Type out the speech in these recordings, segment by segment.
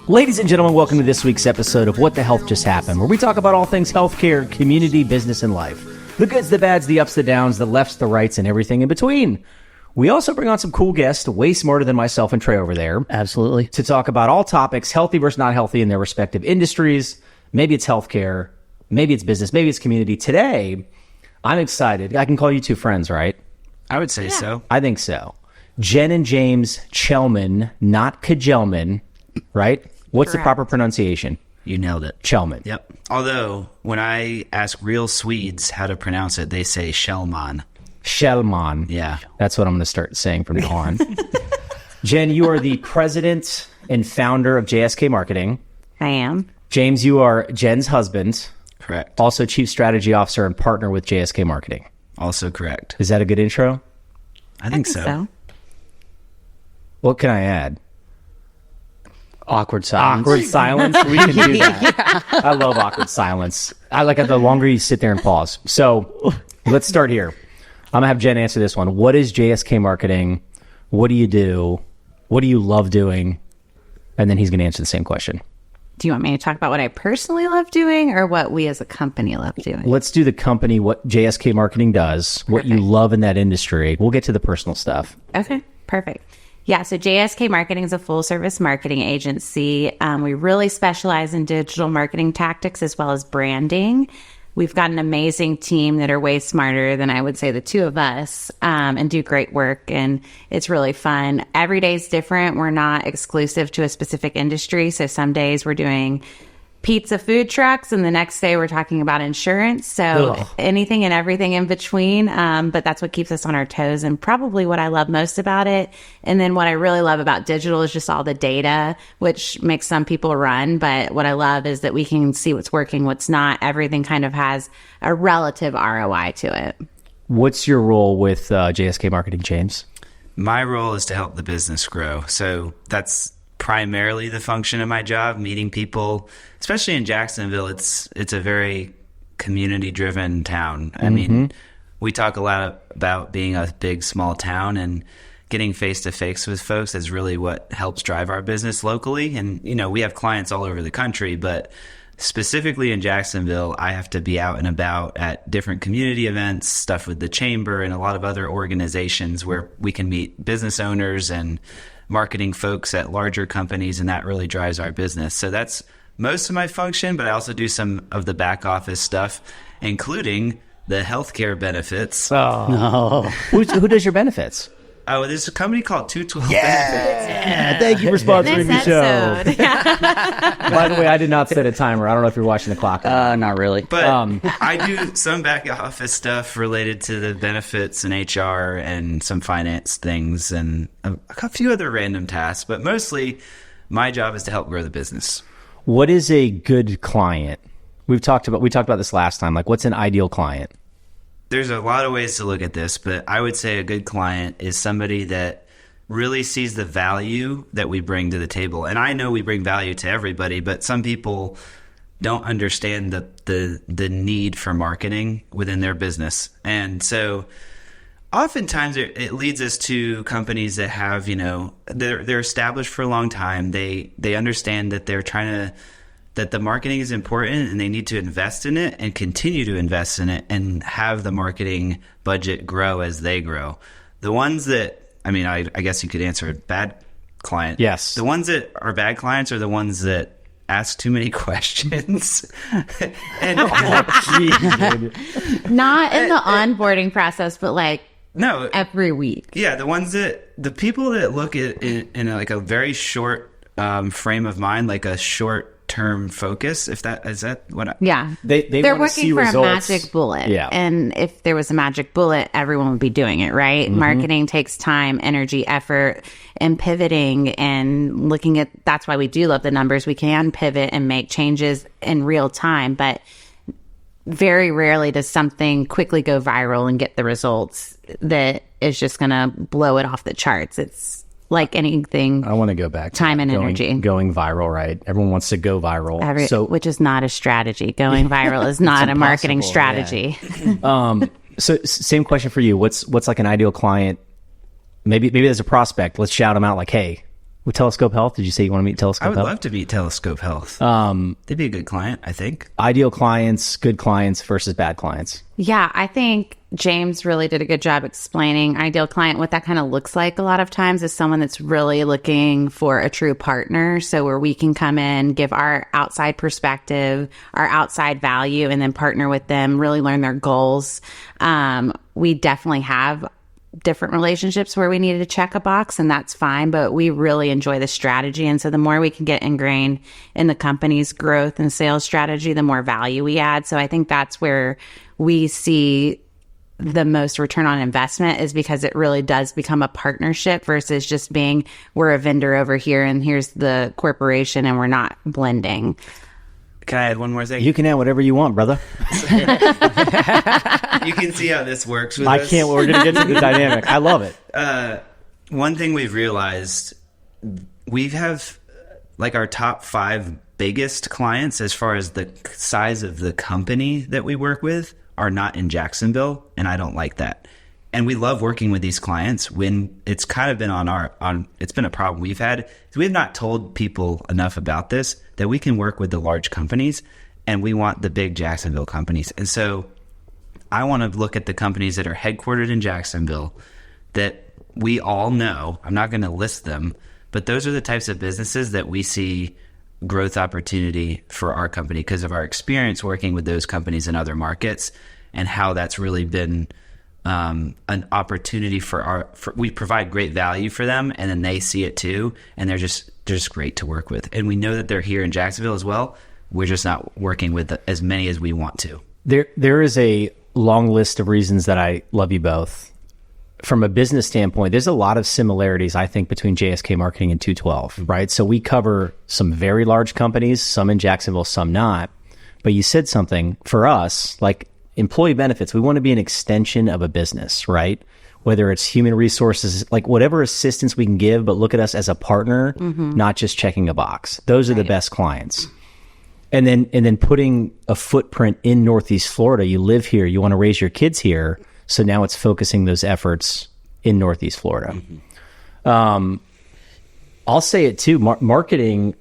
Ladies and gentlemen, welcome to this week's episode of What the Health Just Happened, where we talk about all things healthcare, community, business, and life. The goods, the bads, the ups, the downs, the lefts, the rights, and everything in between. We also bring on some cool guests, way smarter than myself and Trey over there. Absolutely. To talk about all topics, healthy versus not healthy in their respective industries. Maybe it's healthcare, maybe it's business, maybe it's community. Today, I'm excited. I can call you two friends, right? I would say so. I think so. Jenn and James Chelman, not Kajelman, right? What's the proper pronunciation? You nailed it. Chelman. Yep. Although, when I ask real Swedes how to pronounce it, they say Shellman. Shellman. Yeah. That's what I'm going to start saying from now on. Jenn, you are the president and founder of JSK Marketing. I am. James, you are Jenn's husband. Correct. Also chief strategy officer and partner with JSK Marketing. Also correct. Is that a good intro? I think so. What can I add? Awkward silence. Awkward silence. We can do that. Yeah. I love awkward silence. I like it the longer you sit there and pause. So let's start here. I'm going to have Jenn answer this one. What is JSK Marketing? What do you do? What do you love doing? And then he's going to answer the same question. Do you want me to talk about what I personally love doing or what we as a company love doing? Let's do the company, what JSK Marketing does, what you love in that industry. We'll get to the personal stuff. Okay, perfect. Yeah, so JSK Marketing is a full-service marketing agency. We really specialize in digital marketing tactics as well as branding. We've got an amazing team that are way smarter than I would say the two of us and do great work, and it's really fun. Every day is different. We're not exclusive to a specific industry, so some days we're doing pizza food trucks, and the next day we're talking about insurance. So anything and everything in between. But that's what keeps us on our toes and probably what I love most about it. And then what I really love about digital is just all the data, which makes some people run. But what I love is that we can see what's working, what's not. Everything kind of has a relative ROI to it. What's your role with JSK Marketing, James? My role is to help the business grow. So that's primarily the function of my job, meeting people, especially in Jacksonville. It's a very community-driven town. I mean, we talk a lot about being a big, small town, and getting face-to-face with folks is really what helps drive our business locally. And, you know, we have clients all over the country, but specifically in Jacksonville, I have to be out and about at different community events, stuff with the chamber and a lot of other organizations where we can meet business owners and marketing folks at larger companies, and that really drives our business. So that's most of my function, but I also do some of the back office stuff, including the healthcare benefits. Oh, no. Who does your benefits? Oh, there's a company called 212 Benefits. Yeah, thank you for sponsoring the show. By the way, I did not set a timer. I don't know if you're watching the clock. Not really. But I do some back office stuff related to the benefits and HR and some finance things and a few other random tasks. But mostly my job is to help grow the business. What is a good client? We talked about this last time. Like, what's an ideal client? There's a lot of ways to look at this, but I would say a good client is somebody that really sees the value that we bring to the table. And I know we bring value to everybody, but some people don't understand the need for marketing within their business. And so oftentimes it leads us to companies that have, you know, they're established for a long time. They understand that that the marketing is important and they need to invest in it and continue to invest in it and have the marketing budget grow as they grow. The ones that, I mean, I guess you could answer a bad client. Yes. The ones that are bad clients are the ones that ask too many questions. And not in the onboarding process, but like every week. Yeah, the people that look at in like a very short frame of mind, like a short-term focus, if that is that what they're working for results. A magic bullet. And if there was a magic bullet, everyone would be doing it, right? Marketing takes time, energy, effort, and pivoting and looking at. That's why we do love the numbers. We can pivot and make changes in real time, but very rarely does something quickly go viral and get the results that is just going to blow it off the charts. It's like anything. I want to go back to time and energy. Going viral, right? Everyone wants to go viral. Which is not a strategy. Going viral is not a marketing strategy. Yeah. So same question for you. What's like an ideal client? Maybe there's a prospect. Let's shout them out like, hey, with Telescope Health? Did you say you want to meet Telescope I would Health? love to meet Telescope Health. They'd be a good client, I think. Ideal clients, good clients versus bad clients. Yeah, I think James really did a good job explaining ideal client. What that kind of looks like a lot of times is someone that's really looking for a true partner. So where we can come in, give our outside perspective, our outside value, and then partner with them, really learn their goals. We definitely have different relationships where we needed to check a box, and that's fine, but we really enjoy the strategy. And so the more we can get ingrained in the company's growth and sales strategy, the more value we add. So I think that's where we see the most return on investment, is because it really does become a partnership versus just being, we're a vendor over here and here's the corporation and we're not blending. Can I add one more thing? You can add whatever you want, brother. You can see how this works with I us. can't. We're going to get to the dynamic. I love it. One thing we've realized, we have like our top 5 biggest clients as far as the size of the company that we work with are not in Jacksonville, and I don't like that. And we love working with these clients when it's kind of been it's been a problem we've had. We have not told people enough about this, that we can work with the large companies and we want the big Jacksonville companies. And so I want to look at the companies that are headquartered in Jacksonville that we all know. I'm not going to list them, but those are the types of businesses that we see growth opportunity for our company because of our experience working with those companies in other markets, and how that's really been an opportunity we provide great value for them, and then they see it too, and they're just great to work with. And we know that they're here in Jacksonville as well. We're just not working with as many as we want to. There is a long list of reasons that I love you both. From a business standpoint, there's a lot of similarities, I think, between JSK Marketing and 212, right? So we cover some very large companies, some in Jacksonville, some not. But you said something for us, like employee benefits, we want to be an extension of a business, right? Whether it's human resources, like whatever assistance we can give, but look at us as a partner, not just checking a box. Those are the best clients. And then putting a footprint in Northeast Florida. You live here, you want to raise your kids here. So now it's focusing those efforts in Northeast Florida. I'll say it too. Marketing,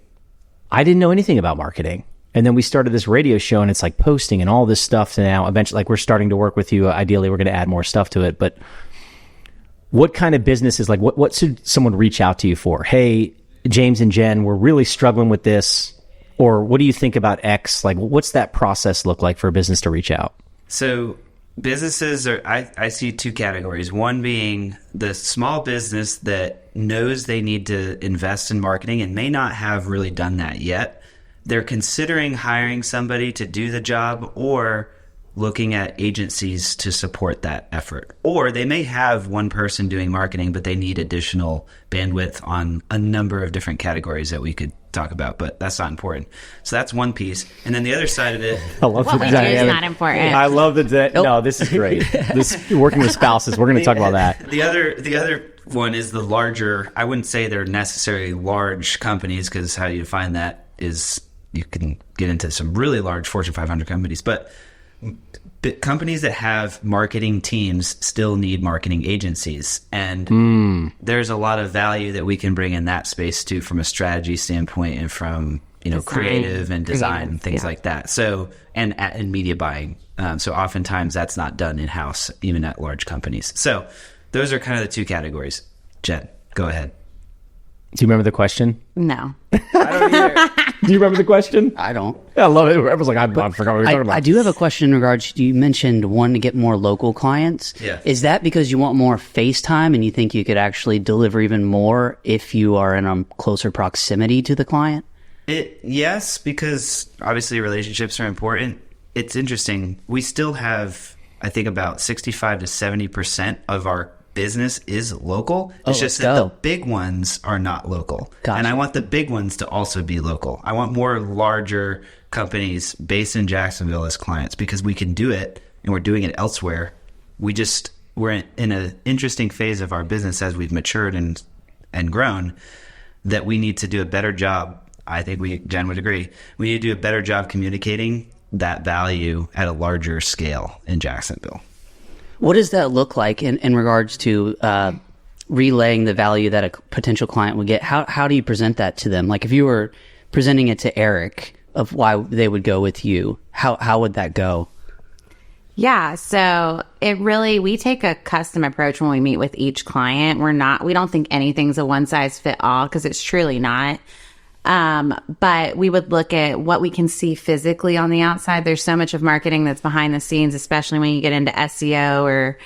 I didn't know anything about marketing. And then we started this radio show, and it's like posting and all this stuff. And now eventually, like, we're starting to work with you. Ideally, we're going to add more stuff to it. But what kind of businesses, like what should someone reach out to you for? Hey, James and Jen, we're really struggling with this. Or what do you think about X? Like, what's that process look like for a business to reach out? So businesses I see 2 categories. One being the small business that knows they need to invest in marketing and may not have really done that yet. They're considering hiring somebody to do the job, or looking at agencies to support that effort. Or they may have one person doing marketing, but they need additional bandwidth on a number of different categories that we could talk about, but that's not important. So that's one piece. And then the other side of it, I love What we do is not important. I love No, this is great. This working with spouses. We're going to talk about that. the other one is the larger. I wouldn't say they're necessarily large companies, because how you define that is you can get into some really large Fortune 500 companies, but companies that have marketing teams still need marketing agencies. And there's a lot of value that we can bring in that space too, from a strategy standpoint and from, creative and design and things like that. So, and media buying. So oftentimes that's not done in-house, even at large companies. So those are kind of the 2 categories. Jen, go ahead. Do you remember the question? No. I don't either. Do you remember the question? I don't. Yeah, I love it. Everyone's like, I forgot what we were talking about. I do have a question in regards to, you mentioned wanting to get more local clients. Yeah. Is that because you want more face time and you think you could actually deliver even more if you are in a closer proximity to the client? Yes, because obviously relationships are important. It's interesting. We still have, I think, about 65 to 70% of our business is local. It's just that the big ones are not local. Gotcha. And I want the big ones to also be local. I want more larger companies based in Jacksonville as clients, because we can do it and we're doing it elsewhere. We're in an interesting phase of our business as we've matured and grown, that we need to do a better job. I think Jen would agree. We need to do a better job communicating that value at a larger scale in Jacksonville. What does that look like in regards to relaying the value that a potential client would get, how do you present that to them? Like if you were presenting it to Eric of why they would go with you, how would that go? Yeah, so we take a custom approach when we meet with each client. We don't think anything's a one size fit all because it's truly not. But we would look at what we can see physically on the outside. There's so much of marketing that's behind the scenes, especially when you get into SEO or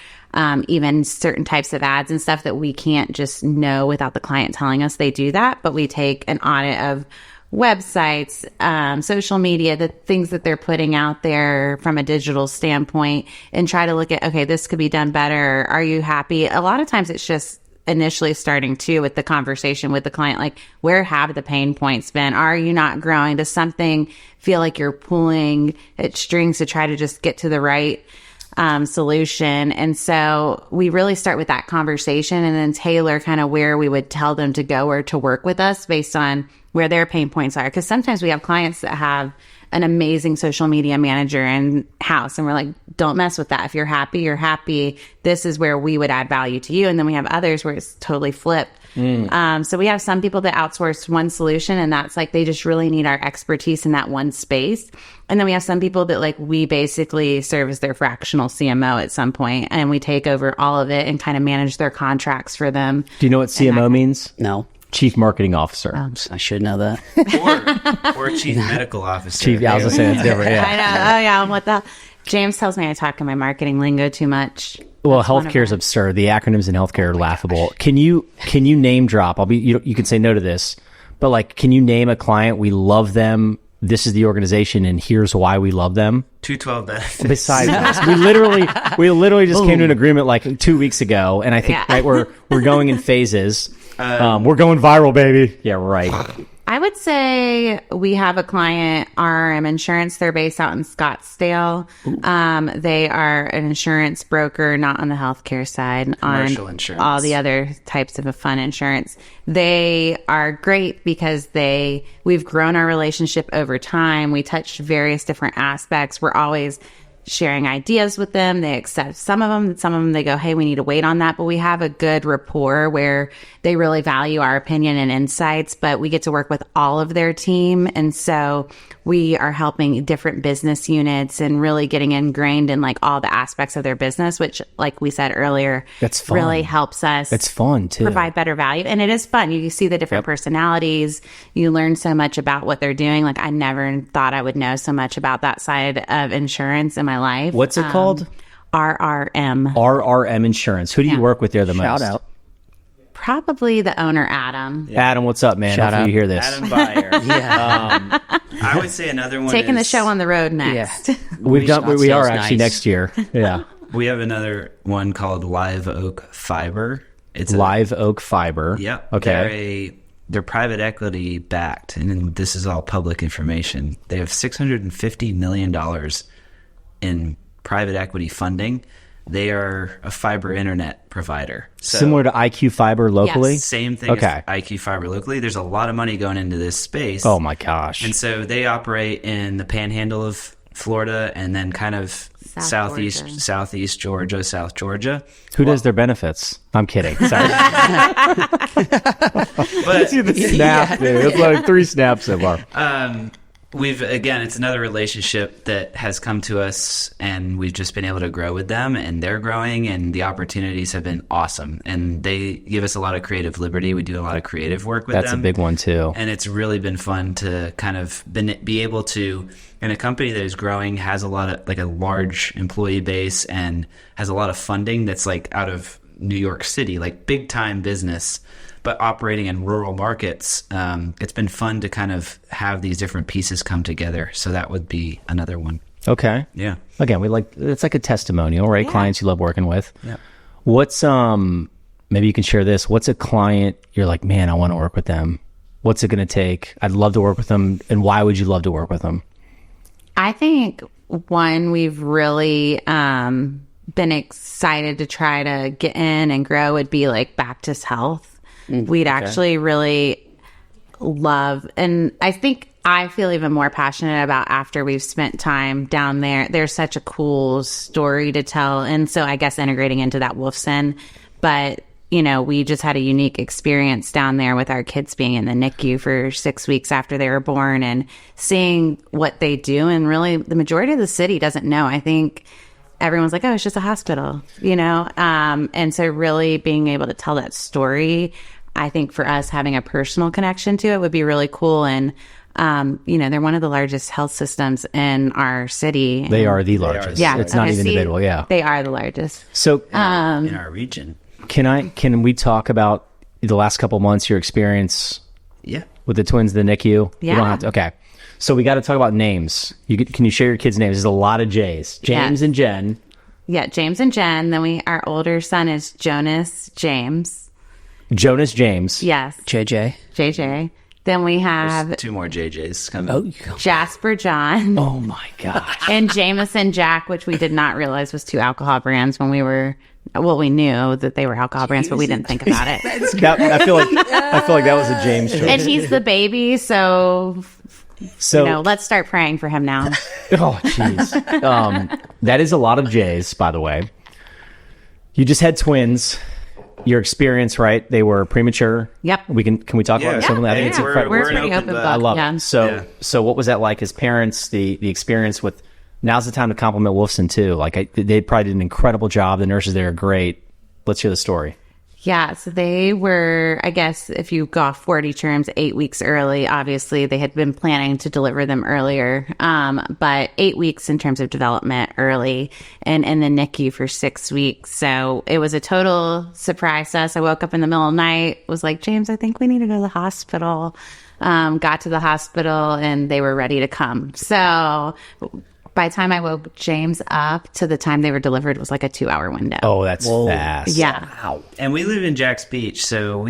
even certain types of ads and stuff that we can't just know without the client telling us they do that. But we take an audit of websites, social media, the things that they're putting out there from a digital standpoint and try to look at, okay, this could be done better. Are you happy? A lot of times it's just initially starting too with the conversation with the client, like where have the pain points been? Are you not growing? Does something feel like you're pulling at strings to try to just get to the right solution? And so we really start with that conversation and then tailor kind of where we would tell them to go or to work with us based on where their pain points are. Because sometimes we have clients that have an amazing social media manager in house and we're like, don't mess with that. If you're happy, you're happy. This is where we would add value to you. And then we have others where it's totally flipped. So we have some people that outsource one solution and that's like they just really need our expertise in that one space. And then we have some people that like we basically serve as their fractional CMO at some point and we take over all of it and kind of manage their contracts for them. Do you know what CMO means? No. Chief Marketing Officer. I should know that. or Chief Medical Officer. Chief, I was gonna say it's different. Yeah. I know. Oh yeah. What the James tells me I talk in my marketing lingo too much. Well, healthcare is absurd. The acronyms in healthcare are laughable. Gosh. Can you name drop? You can say no to this, but like, can you name a client? We love them. This is the organization, and here's why we love them. 212 benefits. Besides this, we literally just came to an agreement like 2 weeks ago, and I think right we're going in phases. We're going viral, baby. Yeah, right. I would say we have a client, RRM Insurance. They're based out in Scottsdale. They are an insurance broker, not on the healthcare side, Commercial on insurance. all the other types of fun insurance. They are great because we've grown our relationship over time. We touched various different aspects. We're always sharing ideas with them. They accept some of them they go, hey, we need to wait on that. But we have a good rapport where they really value our opinion and insights, but we get to work with all of their team. And so we are helping different business units and really getting ingrained in like all the aspects of their business, which like we said earlier, that's fun. Really helps us. It's fun too. Provide better value. And it is fun. You see the different personalities. You learn so much about what they're doing. Like I never thought I would know so much about that side of insurance in my life. What's it called? RRM. RRM Insurance. Who do you work with there the most? Shout out. Probably the owner, Adam. Yeah. Adam, what's up, man? Shout Hopefully out. you hear this. Adam Byer. Yeah. I would say another one Taking the is- show on the road next. Yeah. We are Scottsdale's actually nice. next year. Yeah. We have another one called Live Oak Fiber. It's Live Oak Fiber. Yeah. Okay. They're private equity backed, and this is all public information. They have $650 million in private equity funding. They are a fiber internet provider. So Similar to IQ Fiber locally? Yes. same thing Okay. as IQ Fiber locally. There's a lot of money going into this space. Oh my gosh. And so they operate in the panhandle of Florida and then kind of southeast Georgia, South Georgia. Who does their benefits? I'm kidding. Sorry. But See the snap, dude. It's like 3 snaps so far. it's another relationship that has come to us, and we've just been able to grow with them, and they're growing, and the opportunities have been awesome. And they give us a lot of creative liberty. We do a lot of creative work with them. That's a big one too. And it's really been fun to kind of be able to, in a company that is growing, has a lot of like a large employee base and has a lot of funding that's like out of New York City, like big time business, but operating in rural markets. It's been fun to kind of have these different pieces come together. So that would be another one. Okay. Yeah. Again, it's like a testimonial, right? Yeah. Clients you love working with. Yeah. What's maybe you can share this. What's a client you're like, man, I want to work with them? What's it going to take? I'd love to work with them. And why would you love to work with them? I think one we've really been excited to try to get in and grow would be like Baptist Health. We'd actually really love, and I think I feel even more passionate about after we've spent time down there. There's such a cool story to tell. And so I guess integrating into that Wolfson, but we just had a unique experience down there with our kids being in the NICU for 6 weeks after they were born and seeing what they do. And really, the majority of the city doesn't know. I think everyone's like, oh, it's just a hospital, and so really being able to tell that story, I think for us having a personal connection to it would be really cool. And, they're one of the largest health systems in our city. They are the largest. Yeah. It's not even debatable. Yeah. They are the largest. So in our region. can we talk about the last couple months, your experience Yeah. with the twins, the NICU? Yeah. We don't have to, okay. So we got to talk about names. Can you share your kids' names? There's a lot of J's. James Yeah. and Jen. Yeah, James and Jen. Then our older son is Jonas James. Jonas James. Yes, JJ. JJ. Then we have 2 more JJs coming. Oh, Jasper John Oh my gosh. and Jameson Jack, which we did not realize was 2 alcohol brands when we were. Well, we knew that they were alcohol brands, but we didn't think about it. I feel like that was a James choice. And he's the baby, so So let's start praying for him now. oh jeez. That is a lot of J's, by the way. You just had twins. Your experience, right? They were premature. Yep. Can we talk about this? Yeah. I think it's We're- incredible. We're We're an pretty open open book. book. I love yeah. it. So Yeah. so what was that like as parents? The experience with now's the time to compliment Wolfson too. Like they probably did an incredible job. The nurses there are great. Let's hear the story. Yeah, so they were, I guess, if you go off 40 terms, 8 weeks early. Obviously, they had been planning to deliver them earlier, but 8 weeks in terms of development early and in the NICU for 6 weeks. So it was a total surprise to us. I woke up in the middle of the night, was like, James, I think we need to go to the hospital. Got to the hospital and they were ready to come. So by the time I woke James up to the time they were delivered was like a 2-hour window. Oh, that's fast. Yeah. And we live in Jack's Beach, so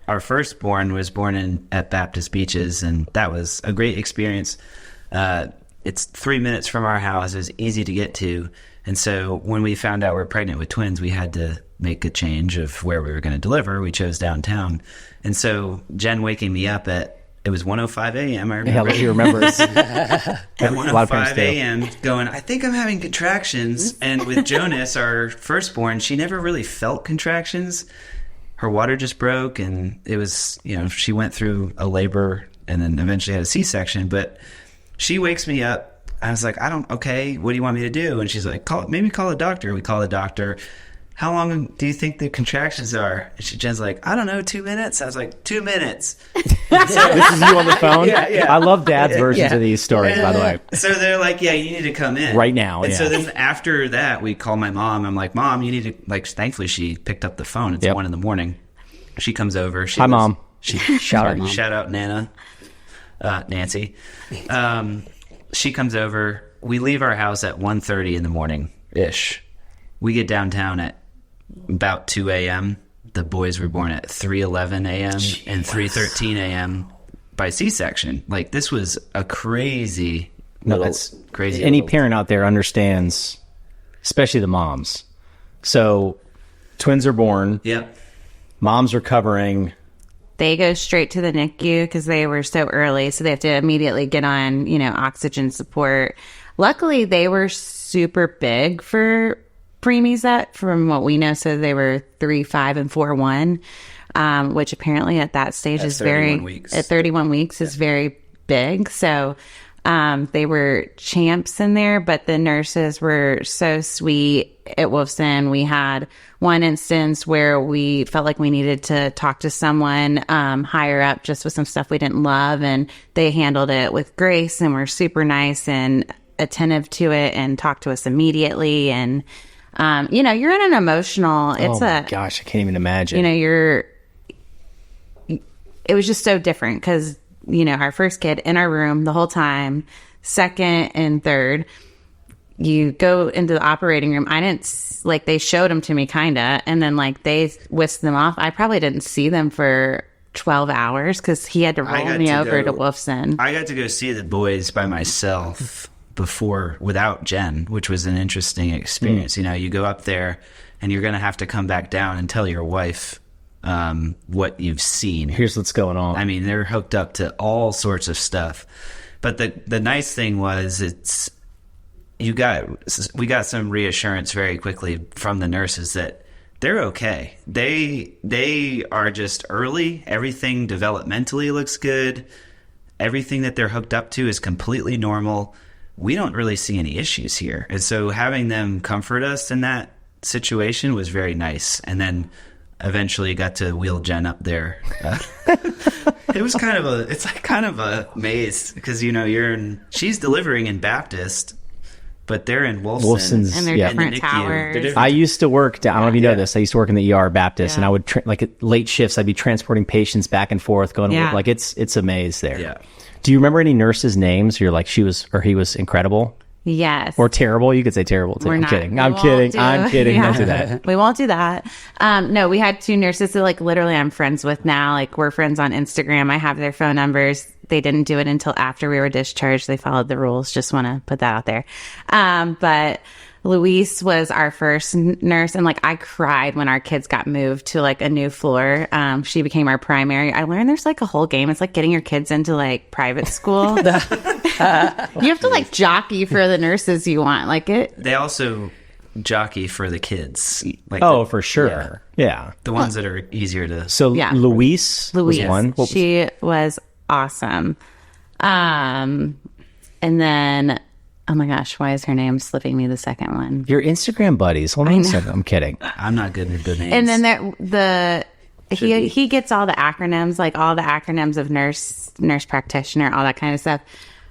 our firstborn was born at Baptist Beaches, and that was a great experience. It's 3 minutes from our house. It was easy to get to. And so when we found out we were pregnant with twins, we had to make a change of where we were going to deliver. We chose downtown. And so Jen waking me up it was 1:05 a.m. I remember. Yeah, she remembers. At A lot of parents 1:05 do. a.m. going, I think I'm having contractions. And with Jonas, our firstborn, she never really felt contractions. Her water just broke, and it was, she went through a labor and then eventually had a C-section. But she wakes me up. I was like, okay, what do you want me to do? And she's like, maybe call a doctor. We call a doctor. How long do you think the contractions are? And Jen's like, I don't know, 2 minutes? I was like, 2 minutes. This is you on the phone? Yeah. I love Dad's versions of these stories, by the way. So they're like, yeah, you need to come in. Right now, And yeah. so then after that, we call my mom. I'm like, Mom, you need to, thankfully she picked up the phone. It's Yep. 1 a.m. She comes over. Hi, Mom. Shout out, Mom. Shout out Nana, Nancy. She comes over. We leave our house at 1:30 in the morning-ish. We get downtown at about 2 a.m. The boys were born at 3:11 a.m. and 3:13 a.m. by C-section. Like, this was a crazy, That's crazy. Any parent out there understands, especially the moms. So twins are born. Yep. Moms are covering. They go straight to the NICU because they were so early. So they have to immediately get on, oxygen support. Luckily, they were super big for preemies from what we know. So they were 3, 5, and 4, 1, which apparently at that stage is 31 weeks. At 31 weeks is very big. So they were champs in there, but the nurses were so sweet at Wolfson. We had one instance where we felt like we needed to talk to someone higher up just with some stuff we didn't love, and they handled it with grace and were super nice and attentive to it and talked to us immediately. And you're in an emotional. It's my gosh, I can't even imagine. It was just so different because our first kid in our room the whole time, second and third. You go into the operating room. I didn't they showed them to me kinda, and then they whisked them off. I probably didn't see them for 12 hours because he had to roll me over to Wolfson. I got to go see the boys by myself before, without Jen, which was an interesting experience. You go up there and you're going to have to come back down and tell your wife what you've seen. Here's what's going on. I mean, they're hooked up to all sorts of stuff. But the nice thing was we got some reassurance very quickly from the nurses that they're okay. They are just early. Everything developmentally looks good. Everything that they're hooked up to is completely normal. We don't really see any issues here. And so having them comfort us in that situation was very nice. And then eventually got to wheel Jenn up there. It was kind of a maze because, she's delivering in Baptist, but they're in Wolfson's, and they're different towers. I used to work down, I don't know if you know this, I used to work in the ER Baptist, and I would, at late shifts, I'd be transporting patients back and forth, going to work. Like, it's a maze there. Yeah. Do you remember any nurses' names? You're like, he was incredible? Yes. Or terrible? You could say terrible too. I'm kidding. I'm kidding. Yeah. Don't do that. We won't do that. No, we had 2 nurses that literally I'm friends with now. We're friends on Instagram. I have their phone numbers. They didn't do it until after we were discharged. They followed the rules. Just want to put that out there. But Luis was our first nurse, and I cried when our kids got moved to a new floor. She became our primary. I learned there's a whole game. It's like getting your kids into private school. You have to jockey for the nurses you want. They also jockey for the kids. For sure. Yeah. The ones that are easier to. So Luis was one. She was awesome. And then, oh my gosh, why is her name slipping me the second one? Your Instagram buddies. Hold on a second. I'm kidding. I'm not good with the names. And then he gets all the acronyms, all the acronyms of nurse practitioner, all that kind of stuff.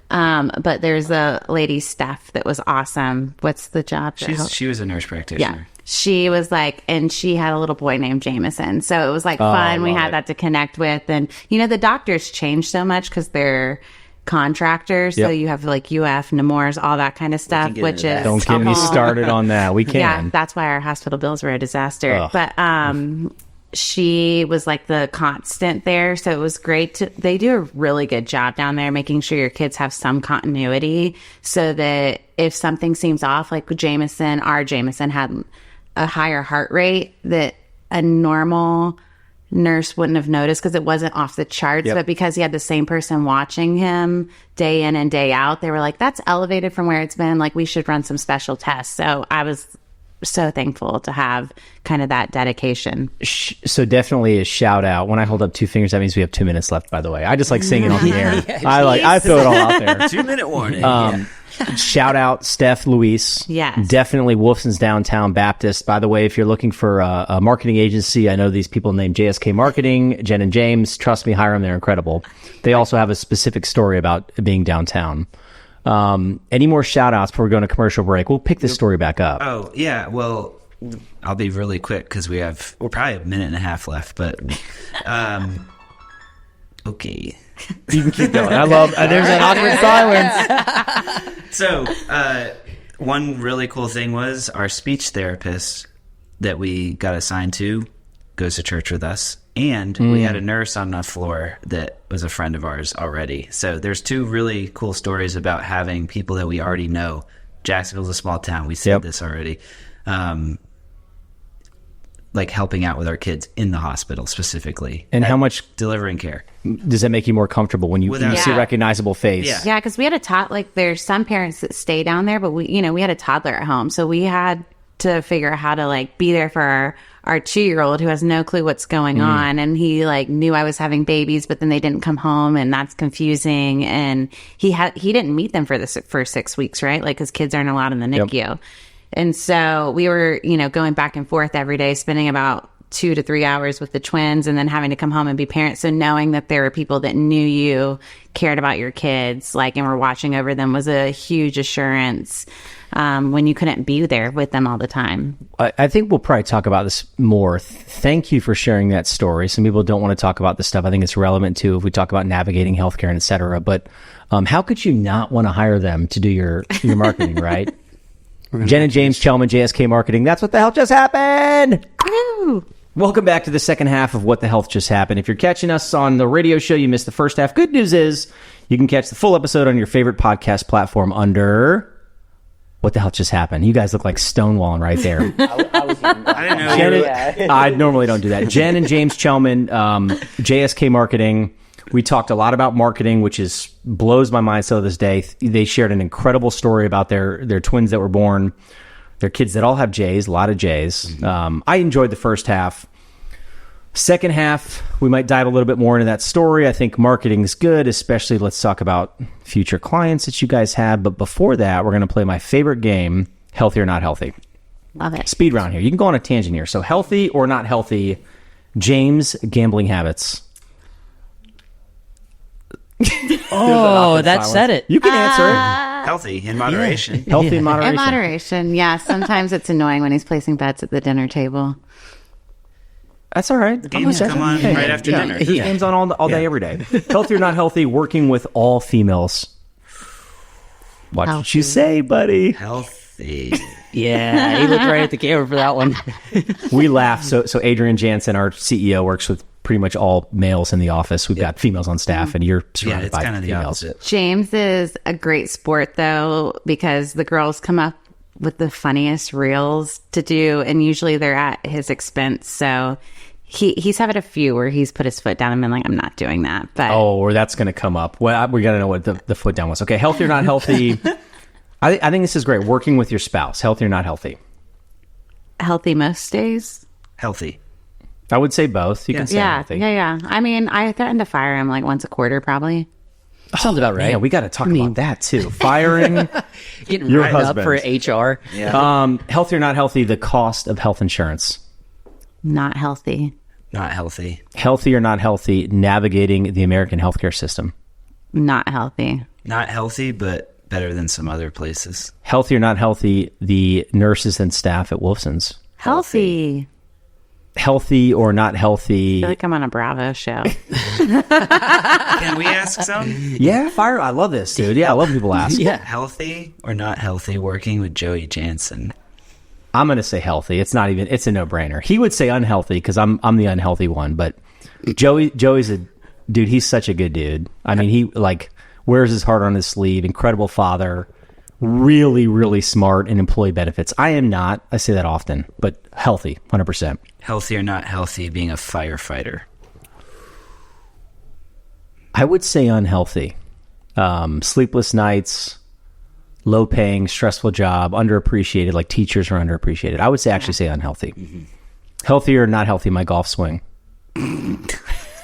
But there's a lady, Steph, that was awesome. What's the job? She was a nurse practitioner. Yeah. She was and she had a little boy named Jameson. So it was fun. We had that to connect with. And, the doctors change so much because they're contractors. So you have UF, Nemours, all that kind of stuff, which is. Don't get me started on that. We can. Yeah, that's why our hospital bills were a disaster. Ugh. But, she was the constant there. So it was great they do a really good job down there making sure your kids have some continuity so that if something seems off, our Jameson had a higher heart rate that a normal nurse wouldn't have noticed because it wasn't off the charts. But because he had the same person watching him day in and day out, they were that's elevated from where it's been. We should run some special tests. So I was so thankful to have kind of that dedication. So definitely a shout out. When I hold up 2 fingers, that means we have 2 minutes left, by the way. I just like saying it on the air. I throw it all out there. 2-minute warning. Shout out Steph, Luis. Yes. Definitely Wolfson's Downtown Baptist. By the way, if you're looking for a marketing agency, I know these people named JSK Marketing, Jenn and James. Trust me, hire them. They're incredible. They also have a specific story about being downtown. Any more shout outs before we go on a commercial break? We'll pick this story back up. Oh, yeah. Well, I'll be really quick because we're probably a minute and a half left, but, okay. You can keep going. I love, there's an awkward silence. So, one really cool thing was our speech therapist that we got assigned to goes to church with us. And we had a nurse on the floor that was a friend of ours already. So there's 2 really cool stories about having people that we already know. Jacksonville's a small town. We said this already. Helping out with our kids in the hospital specifically. And how much delivering care. Does that make you more comfortable when you see a recognizable face? Yeah, because we had a there's some parents that stay down there, but we had a toddler at home. So we had to figure out how to be there for our 2-year-old who has no clue what's going on, and he knew I was having babies, but then they didn't come home, and that's confusing. And he didn't meet them for 6 weeks, right? Because kids aren't allowed in the NICU. Yep. And so we were going back and forth every day, spending about 2 to 3 hours with the twins, and then having to come home and be parents. So knowing that there were people that knew you, cared about your kids, and were watching over them was a huge assurance. When you couldn't be there with them all the time. I think we'll probably talk about this more. Thank you for sharing that story. Some people don't want to talk about this stuff. I think it's relevant too if we talk about navigating healthcare and et cetera. But how could you not want to hire them to do your marketing, right? Jenn and James Chelman, JSK Marketing. That's what the hell just happened. Woo! Welcome back to the second half of What the Health Just Happened. If you're catching us on the radio show, you missed the first half. Good news is you can catch the full episode on your favorite podcast platform under What the Hell Just Happened. You guys look like stonewalling right there. I didn't know. I normally don't do that. Jenn and James Chelman, JSK Marketing. We talked a lot about marketing, which blows my mind still to this day. They shared an incredible story about their twins that were born. They're kids that all have J's, a lot of J's. I enjoyed the first half. Second half, we might dive a little bit more into that story. I think marketing is good, especially let's talk about future clients that you guys have. But before that, we're going to play my favorite game, Healthy or Not Healthy. Love it. Speed round here. You can go on a tangent here. So healthy or not healthy, James, gambling habits. Oh, that said it. You can answer it. Healthy in moderation. Healthy in moderation. In moderation, yeah. Sometimes it's annoying when he's placing bets at the dinner table. That's all right. Games come on right after dinner. There's games on all day, every day. Healthy or not healthy, working with all females. What did you say, buddy? Healthy. Yeah, he looked right at the camera for that one. We laugh. So Adrian Jansen, our CEO, works with pretty much all males in the office. We've got females on staff, and you're Yeah, surrounded it's by kind of the females. opposite. James is a great sport, though, because the girls come up with the funniest reels to do, and usually they're at his expense. So he's had a few where he's put his foot down and been like, I'm not doing that. But Oh, or that's going to come up. Well, we got to know what the foot down was. Okay, healthy or not healthy. I think this is great. Working with your spouse, healthy or not healthy. healthy most days. Healthy. I would say both. You can say Yeah, healthy. yeah. I mean, I threatened to fire him like once a quarter, probably. Sounds about right. Yeah, we got to talk about that too. Firing. Getting your right up for husband. HR. Healthy or not healthy, the cost of health insurance. Not healthy. Not healthy. Healthy or not healthy, navigating the American healthcare system. Not healthy. Not healthy, but better than some other places. Healthy or not healthy, the nurses and staff at Wolfson's. Healthy. Healthy or not I healthy. feel like I'm on a Bravo show. Can we ask some? Yeah, fire. I love this, dude. Yeah, I love when people ask. Yeah. Healthy or not healthy working with Joey Jansen? I'm going to say healthy. It's not even, it's a no-brainer. He would say unhealthy because I'm the unhealthy one, but Joey's a dude. He's such a good dude. I mean, he like wears his heart on his sleeve, incredible father, really, really smart in employee benefits. I am not, I say that often, but healthy, 100%. Healthy or not healthy being a firefighter? I would say unhealthy. Sleepless nights, low paying, stressful job, underappreciated, like teachers are underappreciated. I would say actually say unhealthy. Mm-hmm. Healthy or not healthy, my golf swing.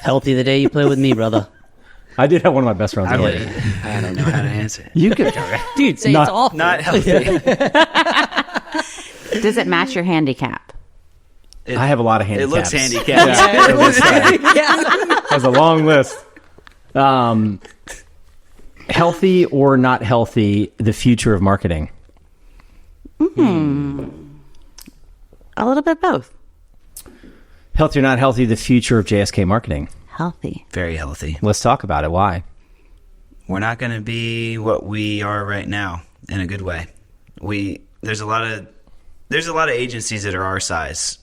Healthy the day you play with me, brother. I did have one of my best rounds. I don't know how to answer it. You could. Dude, say Not- it's awful. Not healthy. Does it match your handicap? I have a lot of It handicaps. looks handicapped. Yeah, it looks has a long list. Healthy or not healthy, the future of marketing. A little bit both. Healthy or not healthy, the future of JSK marketing. Healthy. Very healthy. Let's talk about it. Why? We're not going to be what we are right now in a good way. There's a lot of agencies that are our size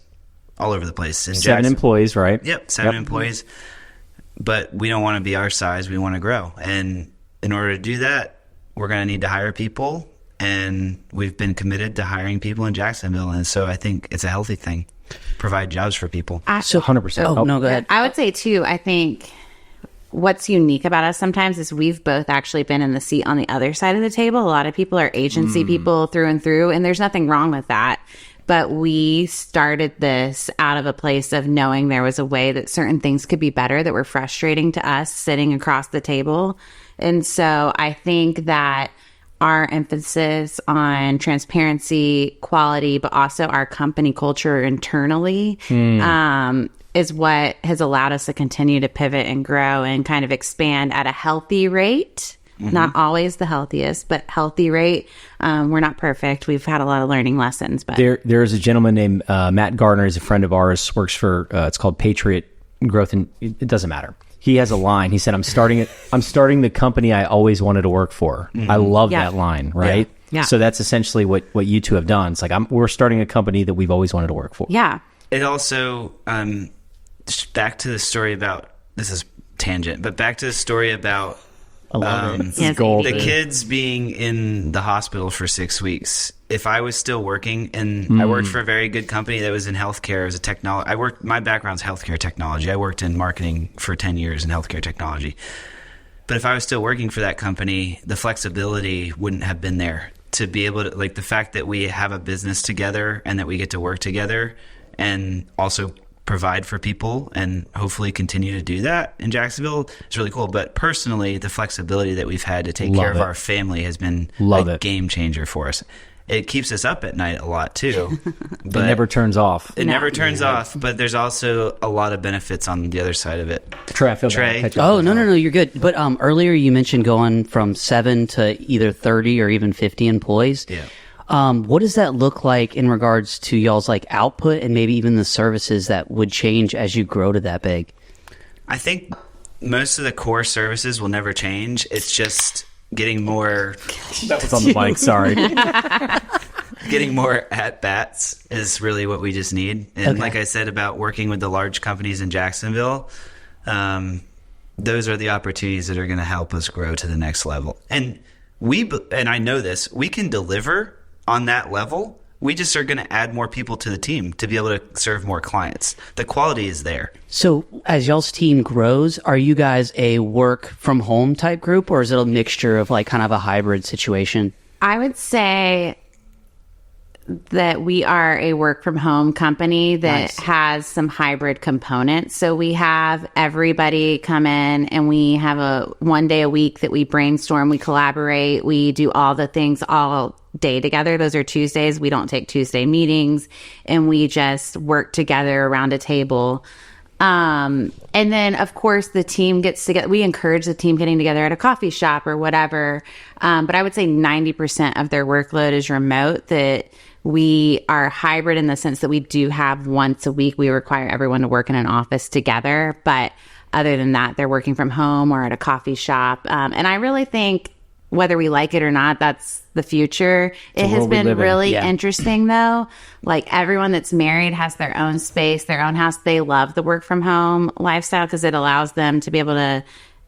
all over the place. In 7 Jackson- employees, right? Yep, 7 employees. But we don't want to be our size. We want to grow. And in order to do that, we're going to need to hire people. And we've been committed to hiring people in Jacksonville. And so I think it's a healthy thing. Provide jobs for people. So 100%. Oh, no, go ahead. I would say, too, I think what's unique about us sometimes is we've both actually been in the seat on the other side of the table. A lot of people are agency people through and through, and there's nothing wrong with that. But we started this out of a place of knowing there was a way that certain things could be better that were frustrating to us sitting across the table. And so I think that our emphasis on transparency, quality, but also our company culture internally is what has allowed us to continue to pivot and grow and kind of expand at a healthy rate. Not always the healthiest, but healthy rate. We're not perfect. We've had a lot of learning lessons, but There's a gentleman named Matt Gardner. He's a friend of ours, works for, it's called Patriot Growth, and it doesn't matter. He has a line. He said, I'm starting the company I always wanted to work for. I love that line, right? Yeah. So that's essentially what you two have done. It's like, we're starting a company that we've always wanted to work for. yeah. It also, back to the story about, this is tangent, but back to the story about I love it. Yes, gold. the kids being in the hospital for 6 weeks. If I was still working, and I worked for a very good company that was in healthcare as a technology, my background's healthcare technology. I worked in marketing for 10 years in healthcare technology. But if I was still working for that company, the flexibility wouldn't have been there to be able to, like, the fact that we have a business together and that we get to work together and also provide for people and hopefully continue to do that in Jacksonville is really cool. But personally, the flexibility that we've had to take care of our family has been a game changer for us. It keeps us up at night a lot too. But it never turns off. It never turns off, but there's also a lot of benefits on the other side of it. Trey, I feel bad. Oh, no, you're good. But earlier you mentioned going from 7 to either 30 or even 50 employees. Yeah. What does that look like in regards to y'all's like output and maybe even the services that would change as you grow to that big? I think most of the core services will never change. It's just getting more. That was on the mic. Sorry. Getting more at bats is really what we just need. And like I said about working with the large companies in Jacksonville, those are the opportunities that are going to help us grow to the next level. And I know this, we can deliver on that level. We just are going to add more people to the team to be able to serve more clients. The quality is there. So as y'all's team grows, are you guys a work from home type group, or is it a mixture of like kind of a hybrid situation? I would say that we are a work from home company that has some hybrid components. So we have everybody come in and we have a 1 day a week that we brainstorm, we collaborate, we do all the things all day together. Those are Tuesdays. We don't take Tuesday meetings, and we just work together around a table. And then, of course, the team gets together. We encourage the team getting together at a coffee shop or whatever. But I would say 90% of their workload is remote. That we are hybrid in the sense that we do have once a week. We require everyone to work in an office together. But other than that, they're working from home or at a coffee shop. And I really think, whether we like it or not, that's the future. It has been really interesting, though. Like, everyone that's married has their own space, their own house. They love the work from home lifestyle because it allows them to be able to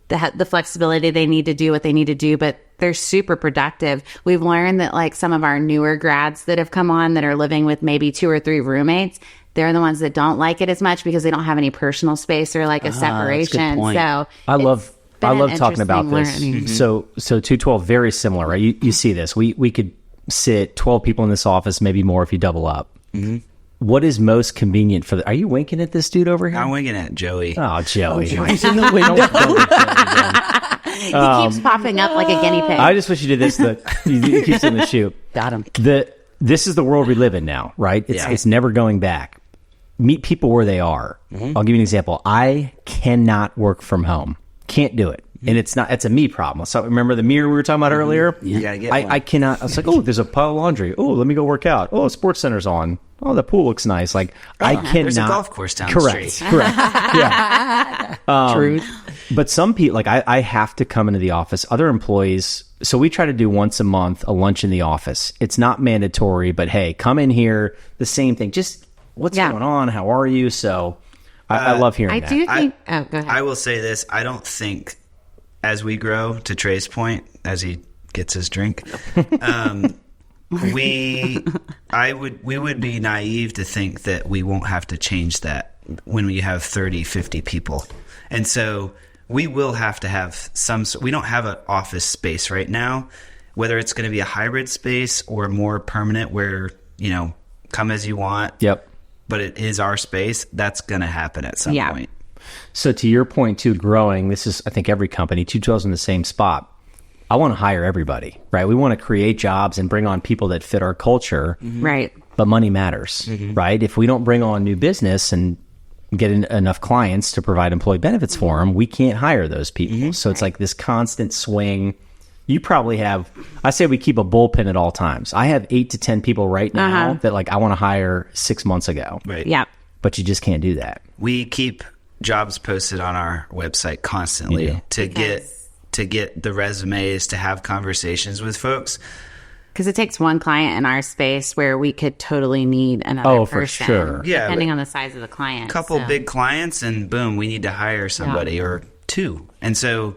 the flexibility they need to do what they need to do, but they're super productive. We've learned that, like, some of our newer grads that have come on that are living with maybe 2 or 3 roommates, they're the ones that don't like it as much because they don't have any personal space or like a separation. So I love talking about this. Learning. So 212, very similar, right? You see this. We could sit 12 people in this office, maybe more if you double up. Mm-hmm. What is most convenient for are you winking at this dude over here? I'm winking at Joey. Oh, Joey. He's in the window. He keeps popping up like a guinea pig. I just wish you did this. He keeps in the shoe. Got him. This is the world we live in now, right? It's never going back. Meet people where they are. Mm-hmm. I'll give you an example. I cannot work from home. Can't do it. And it's a me problem. So remember the mirror we were talking about earlier? You gotta get one. I cannot. I was like, oh, there's a pile of laundry. Oh, let me go work out. Oh, Sports Center's on. Oh, the pool looks nice. Like, I cannot. There's a golf course down the street. Correct. Yeah. Truth. But some people, like, I have to come into the office. Other employees, so we try to do once a month a lunch in the office. It's not mandatory, but hey, come in here. The same thing. Just what's going on? How are you? So I love hearing that. I do think. Go ahead. I will say this. I don't think, as we grow, to Trey's point, as he gets his drink, we would be naive to think that we won't have to change that when we have 30, 50 people. And so we will have to have we don't have an office space right now, whether it's going to be a hybrid space or more permanent where, come as you want. Yep. But it is our space. That's going to happen at some point. So to your point too, growing, this is, I think, every company, 212's in the same spot. I want to hire everybody, right? We want to create jobs and bring on people that fit our culture. Mm-hmm. Right. But money matters, right? If we don't bring on new business and get enough clients to provide employee benefits for them, we can't hire those people. So it's like this constant swing. You probably have, I say we keep a bullpen at all times. I have 8 to 10 people right now that, like, I want to hire 6 months ago. Right. Yeah. But you just can't do that. We keep jobs posted on our website constantly to get the resumes, to have conversations with folks. Because it takes one client in our space where we could totally need another person. For sure. Yeah, depending on the size of the client. A couple big clients and boom, we need to hire somebody or 2. And so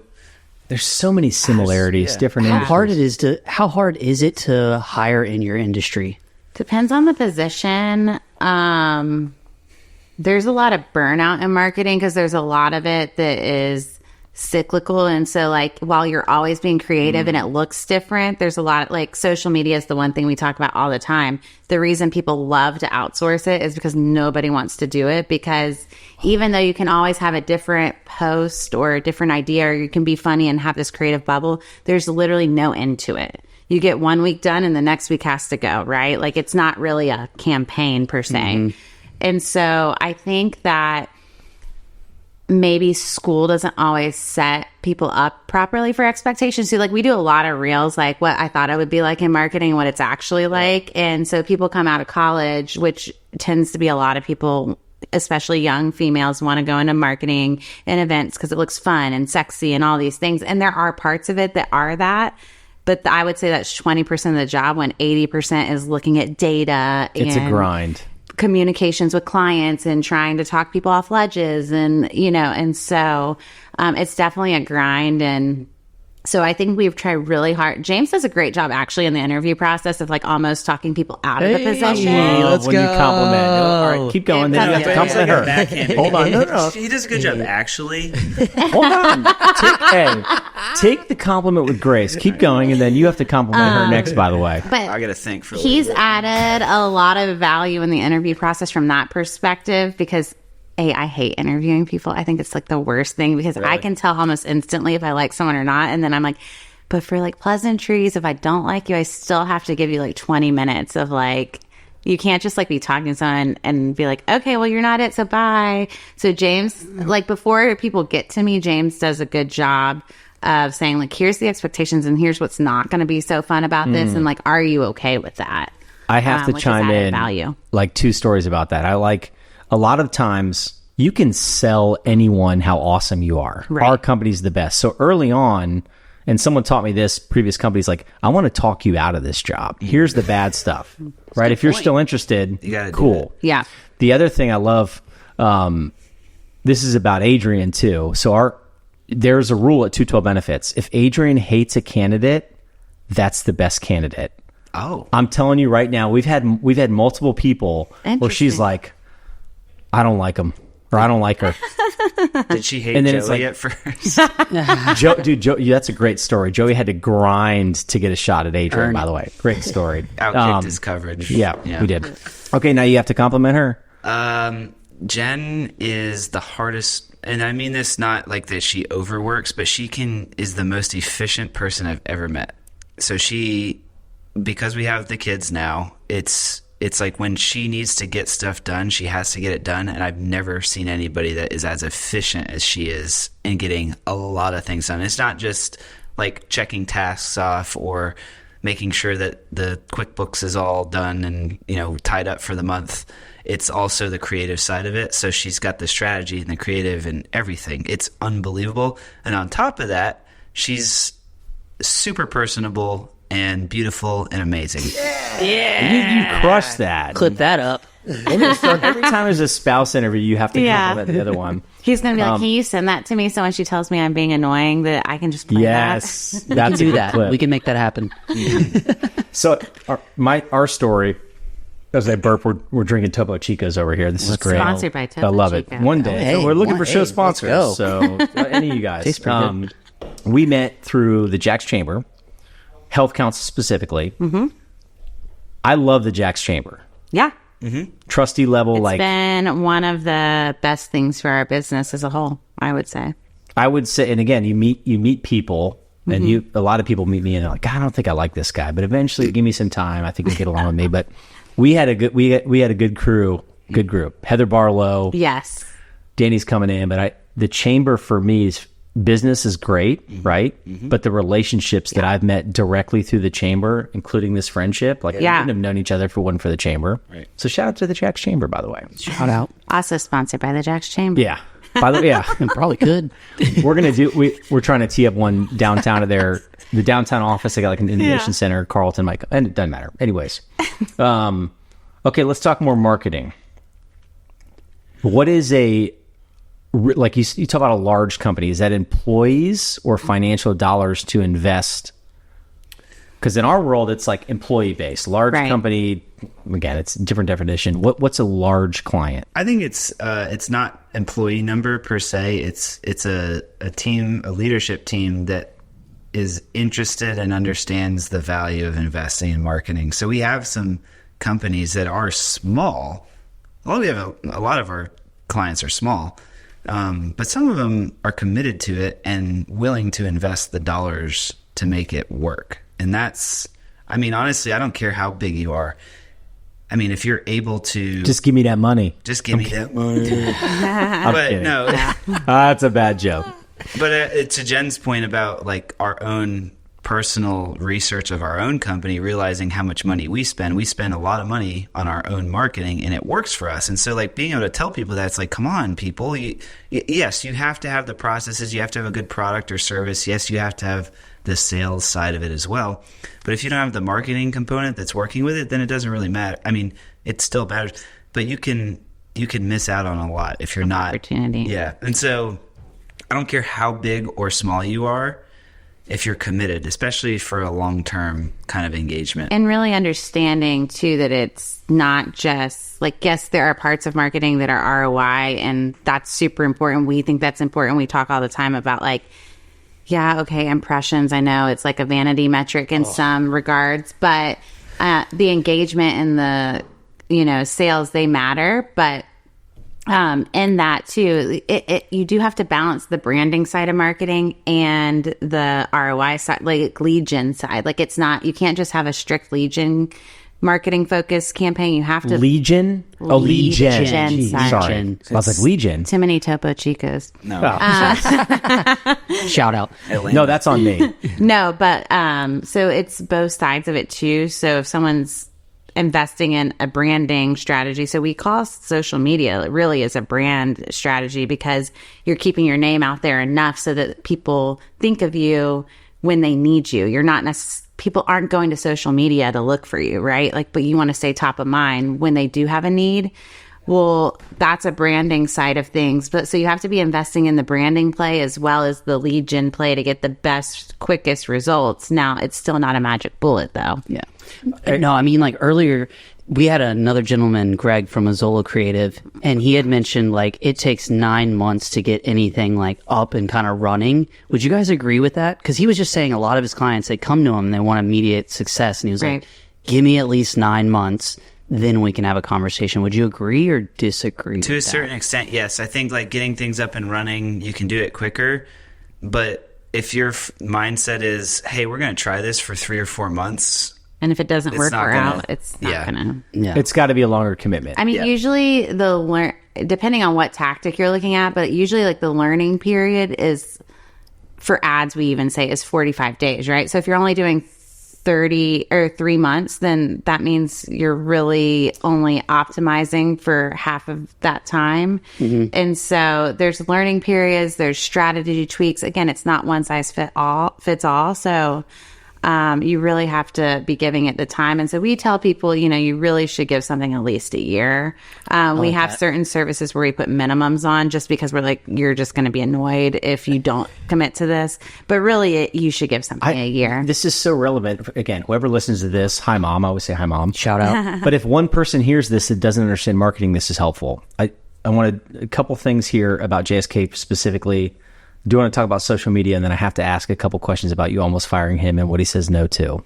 there's so many similarities, different industries. How hard is it to hire in your industry? Depends on the position. There's a lot of burnout in marketing because there's a lot of it that is cyclical. And so like while you're always being creative and it looks different, there's a lot like social media is the one thing we talk about all the time. The reason people love to outsource it is because nobody wants to do it, because even though you can always have a different post or a different idea, or you can be funny and have this creative bubble, there's literally no end to it. You get 1 week done and the next week has to go, right? Like it's not really a campaign per se. And so I think that maybe school doesn't always set people up properly for expectations. So like we do a lot of reels, like what I thought I would be like in marketing and what it's actually like. And so people come out of college, which tends to be a lot of people, especially young females, want to go into marketing and events because it looks fun and sexy and all these things. And there are parts of it that are that. But I would say that's 20% of the job when 80% is looking at data. It's a grind. Communications with clients and trying to talk people off ledges, and and so it's definitely a grind. And so I think we've tried really hard. James does a great job actually in the interview process of like almost talking people out of the position. When you compliment. All right, keep going. Then you have to compliment her. Hold on. No. He does a good job, actually. Hold on. Take the compliment with grace. Keep going, and then you have to compliment her next, by the way. But I got to think for a he's little bit. added a lot of value in the interview process from that perspective, because I hate interviewing people. I think it's like the worst thing, because I can tell almost instantly if I like someone or not. And then I'm like, but for like pleasantries, if I don't like you, I still have to give you like 20 minutes of like, you can't just like be talking to someone and be like, okay, well, you're not it, so bye. So James, like before people get to me, James does a good job of saying like, here's the expectations and here's what's not going to be so fun about this. And like, are you okay with that? I have to which chime is added in value. like 2 stories about that. I like a lot of times you can sell anyone how awesome you are. Right. Our company's the best. So early on, and someone taught me this, previous companies, like, I want to talk you out of this job. Here's the bad stuff, right? If you're still interested, You gotta do cool. Yeah. The other thing I love, this is about Adrian too. So there's a rule at 212 Benefits. If Adrian hates a candidate, that's the best candidate. Oh. I'm telling you right now, we've had multiple people where she's Interesting. like, I don't like him, or I don't like her. Did she hate And then Joey it's like- at first? Joe, that's a great story. Joey had to grind to get a shot at Adrian, by the way. Great story. Outkicked his coverage. Yeah, we did. Okay, now you have to compliment her. Jenn is the hardest, and I mean this not like that she overworks, but she is the most efficient person I've ever met. So because we have the kids now, it's like when she needs to get stuff done, she has to get it done. And I've never seen anybody that is as efficient as she is in getting a lot of things done. It's not just like checking tasks off or making sure that the QuickBooks is all done and, tied up for the month. It's also the creative side of it. So she's got the strategy and the creative and everything. It's unbelievable. And on top of that, she's super personable and beautiful and amazing. You crushed that. Clip that up. Every time there's a spouse interview, you have to compliment the other one. He's going to be like, can you send that to me so when she tells me I'm being annoying that I can just play Yes, We that's a can do good that. clip. We can make that happen. So our story, as I burp, we're drinking Topo Chicos over here. This is great. Sponsored by Topo I love it. Chico. One day. Hey, So we're looking for show let's sponsors. go. So any of you guys. Tastes pretty good. We met through the Jack's Chamber, Health Council specifically. Mm-hmm. I love the Jack's Chamber. Yeah. Trustee level, It's been one of the best things for our business as a whole, I would say. I would say, and again, you meet people, and a lot of people meet me and they're like, I don't think I like this guy, but eventually give me some time. I think he'll get along with me. But we had a good crew, good group. Heather Barlow, Yes. Danny's coming in, but the chamber for me is business is great, right? But the relationships that I've met directly through the chamber, including this friendship, like we wouldn't have known each other if it wasn't for the chamber. Right. So shout out to the Jack's Chamber, by the way. Shout out. Also sponsored by the Jack's Chamber. Yeah. By the way, yeah. And probably could. We're trying to tee up one downtown of the downtown office. They got like an innovation center, Carlton, Mike, and it doesn't matter. Anyways, okay, let's talk more marketing. What is like you talk about a large company? Is that employees or financial dollars to invest Because in our world, it's like employee based. Large Right. company, again, it's a different definition. What's a large client? I think it's not employee number per se. It's a team, a leadership team that is interested and understands the value of investing in marketing. So we have some companies that are small. Well, we have a lot of our clients are small, but some of them are committed to it and willing to invest the dollars to make it work. And that's, I mean, honestly, I don't care how big you are. I mean, if you're able to Just give me that money. just give me that money. I'm But kidding. no, That's a bad joke. but to Jen's point about like our own personal research of our own company, realizing how much money we spend a lot of money on our own marketing and it works for us. And so like being able to tell people that, it's like, come on, people, yes, you have to have the processes. You have to have a good product or service. Yes, you have to have the sales side of it as well. But if you don't have the marketing component that's working with it, then it doesn't really matter. I mean, it still matters, but you can miss out on a lot if you're not. Opportunity. Yeah. And so I don't care how big or small you are, if you're committed, especially for a long-term kind of engagement. And really understanding too that it's not just like, yes, there are parts of marketing that are ROI, and that's super important. We think that's important. We talk all the time about like, yeah, okay, impressions. I know it's like a vanity metric in some regards, but the engagement and the, sales, they matter. But in that too, you do have to balance the branding side of marketing and the ROI side, like lead gen side. Like it's not, you can't just have a strict lead gen marketing focused campaign. You have to Legion? Oh, Lead Legion. gen Jeez, side. Sorry. Gen. I was like, Legion. too many Topo Chicos. No, Shout out. No, that's on me. No, but so it's both sides of it too. So if someone's investing in a branding strategy, so we call social media, it really is a brand strategy because you're keeping your name out there enough so that people think of you when they need you. You're not people aren't going to social media to look for you, right? Like, but you want to stay top of mind when they do have a need. Well, that's a branding side of things. But so you have to be investing in the branding play as well as the lead gen play to get the best, quickest results. Now, it's still not a magic bullet, though. Yeah. No, I mean, like earlier, we had another gentleman, Greg from Azola Creative, and he had mentioned like it takes 9 months to get anything like up and kind of running. Would you guys agree with that? Because he was just saying a lot of his clients, they come to him and they want immediate success. And he was Right. like, give me at least 9 months, then we can have a conversation. Would you agree or disagree to a with that? certain extent, yes. I think like getting things up and running, you can do it quicker. But if your mindset is, hey, we're going to try this for 3 or 4 months, And if it doesn't It's work not or gonna- out, it's not yeah. going to. Yeah. It's got to be a longer commitment. I mean, Yeah. usually depending on what tactic you're looking at, but usually like the learning period is, for ads, we even say is 45 days, right? So if you're only doing 30 or 3 months, then that means you're really only optimizing for half of that time. And so there's learning periods, there's strategy tweaks. Again, it's not one size fits all. So you really have to be giving it the time. And so we tell people, you really should give something at least a year. We have certain services where we put minimums on just because we're like, you're just going to be annoyed if you don't commit to this. But really, you should give something a year. This is so relevant. Again, whoever listens to this, hi, Mom. I always say hi, Mom. Shout out. But if one person hears this that doesn't understand marketing, this is helpful. I wanted a couple things here about JSK specifically. Do you want to talk about social media? And then I have to ask a couple questions about you almost firing him and what he says no to.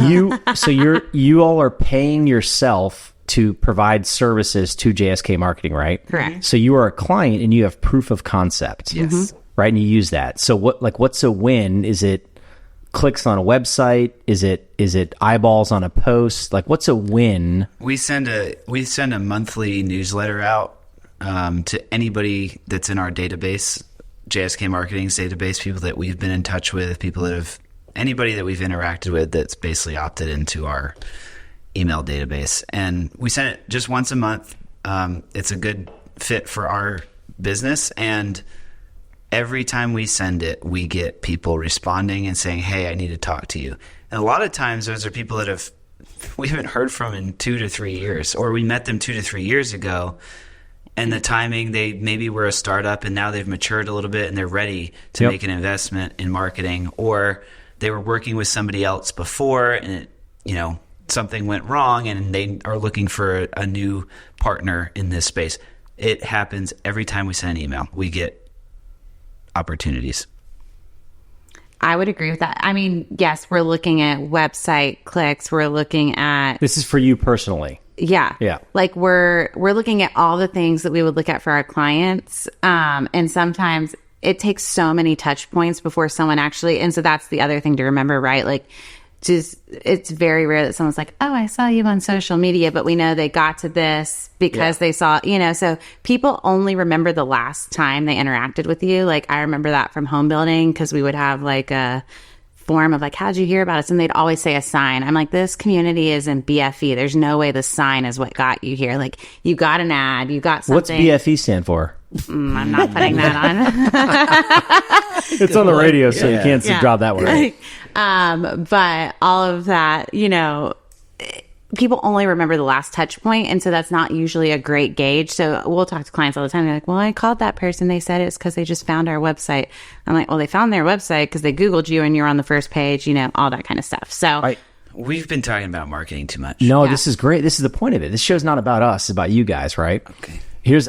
You all are paying yourself to provide services to JSK Marketing, right? Correct. So you are a client and you have proof of concept. yes. Right? And you use that. So what's a win? Is it clicks on a website? Is it eyeballs on a post? Like, what's a win? We send a monthly newsletter out to anybody that's in our database, JSK Marketing's database, people that we've been in touch with, anybody that we've interacted with that's basically opted into our email database. And we send it just once a month. It's a good fit for our business. And every time we send it, we get people responding and saying, hey, I need to talk to you. And a lot of times those are people that we haven't heard from in 2 to 3 years, or we met them 2 to 3 years ago. And the timing, they maybe were a startup and now they've matured a little bit and they're ready to Yep. make an investment in marketing, or they were working with somebody else before and, something went wrong and they are looking for a new partner in this space. It happens every time we send an email. We get opportunities. I would agree with that. I mean, yes, we're looking at website clicks. We're looking at This is for you personally. Yeah. Like we're looking at all the things that we would look at for our clients. And sometimes it takes so many touch points before someone actually, and so that's the other thing to remember, right? Like it's very rare that someone's like, oh, I saw you on social media, but we know they got to this because they saw, so people only remember the last time they interacted with you. Like I remember that from home building because we would have like a form of like, how'd you hear about us? And they'd always say a sign. I'm like, this community is in BFE. There's no way the sign is what got you here. Like you got an ad, you got something. What's BFE stand for? I'm not putting that on. It's on the radio, so you can't drop that word. But all of that, people only remember the last touch point, and so that's not usually a great gauge. So we'll talk to clients all the time. They're like, well, I called that person. They said it's because they just found our website. I'm like, well, they found their website because they Googled you and you're on the first page, all that kind of stuff. So We've been talking about marketing too much. No, this is great. This is the point of it. This show's not about us. It's about you guys, right? Okay.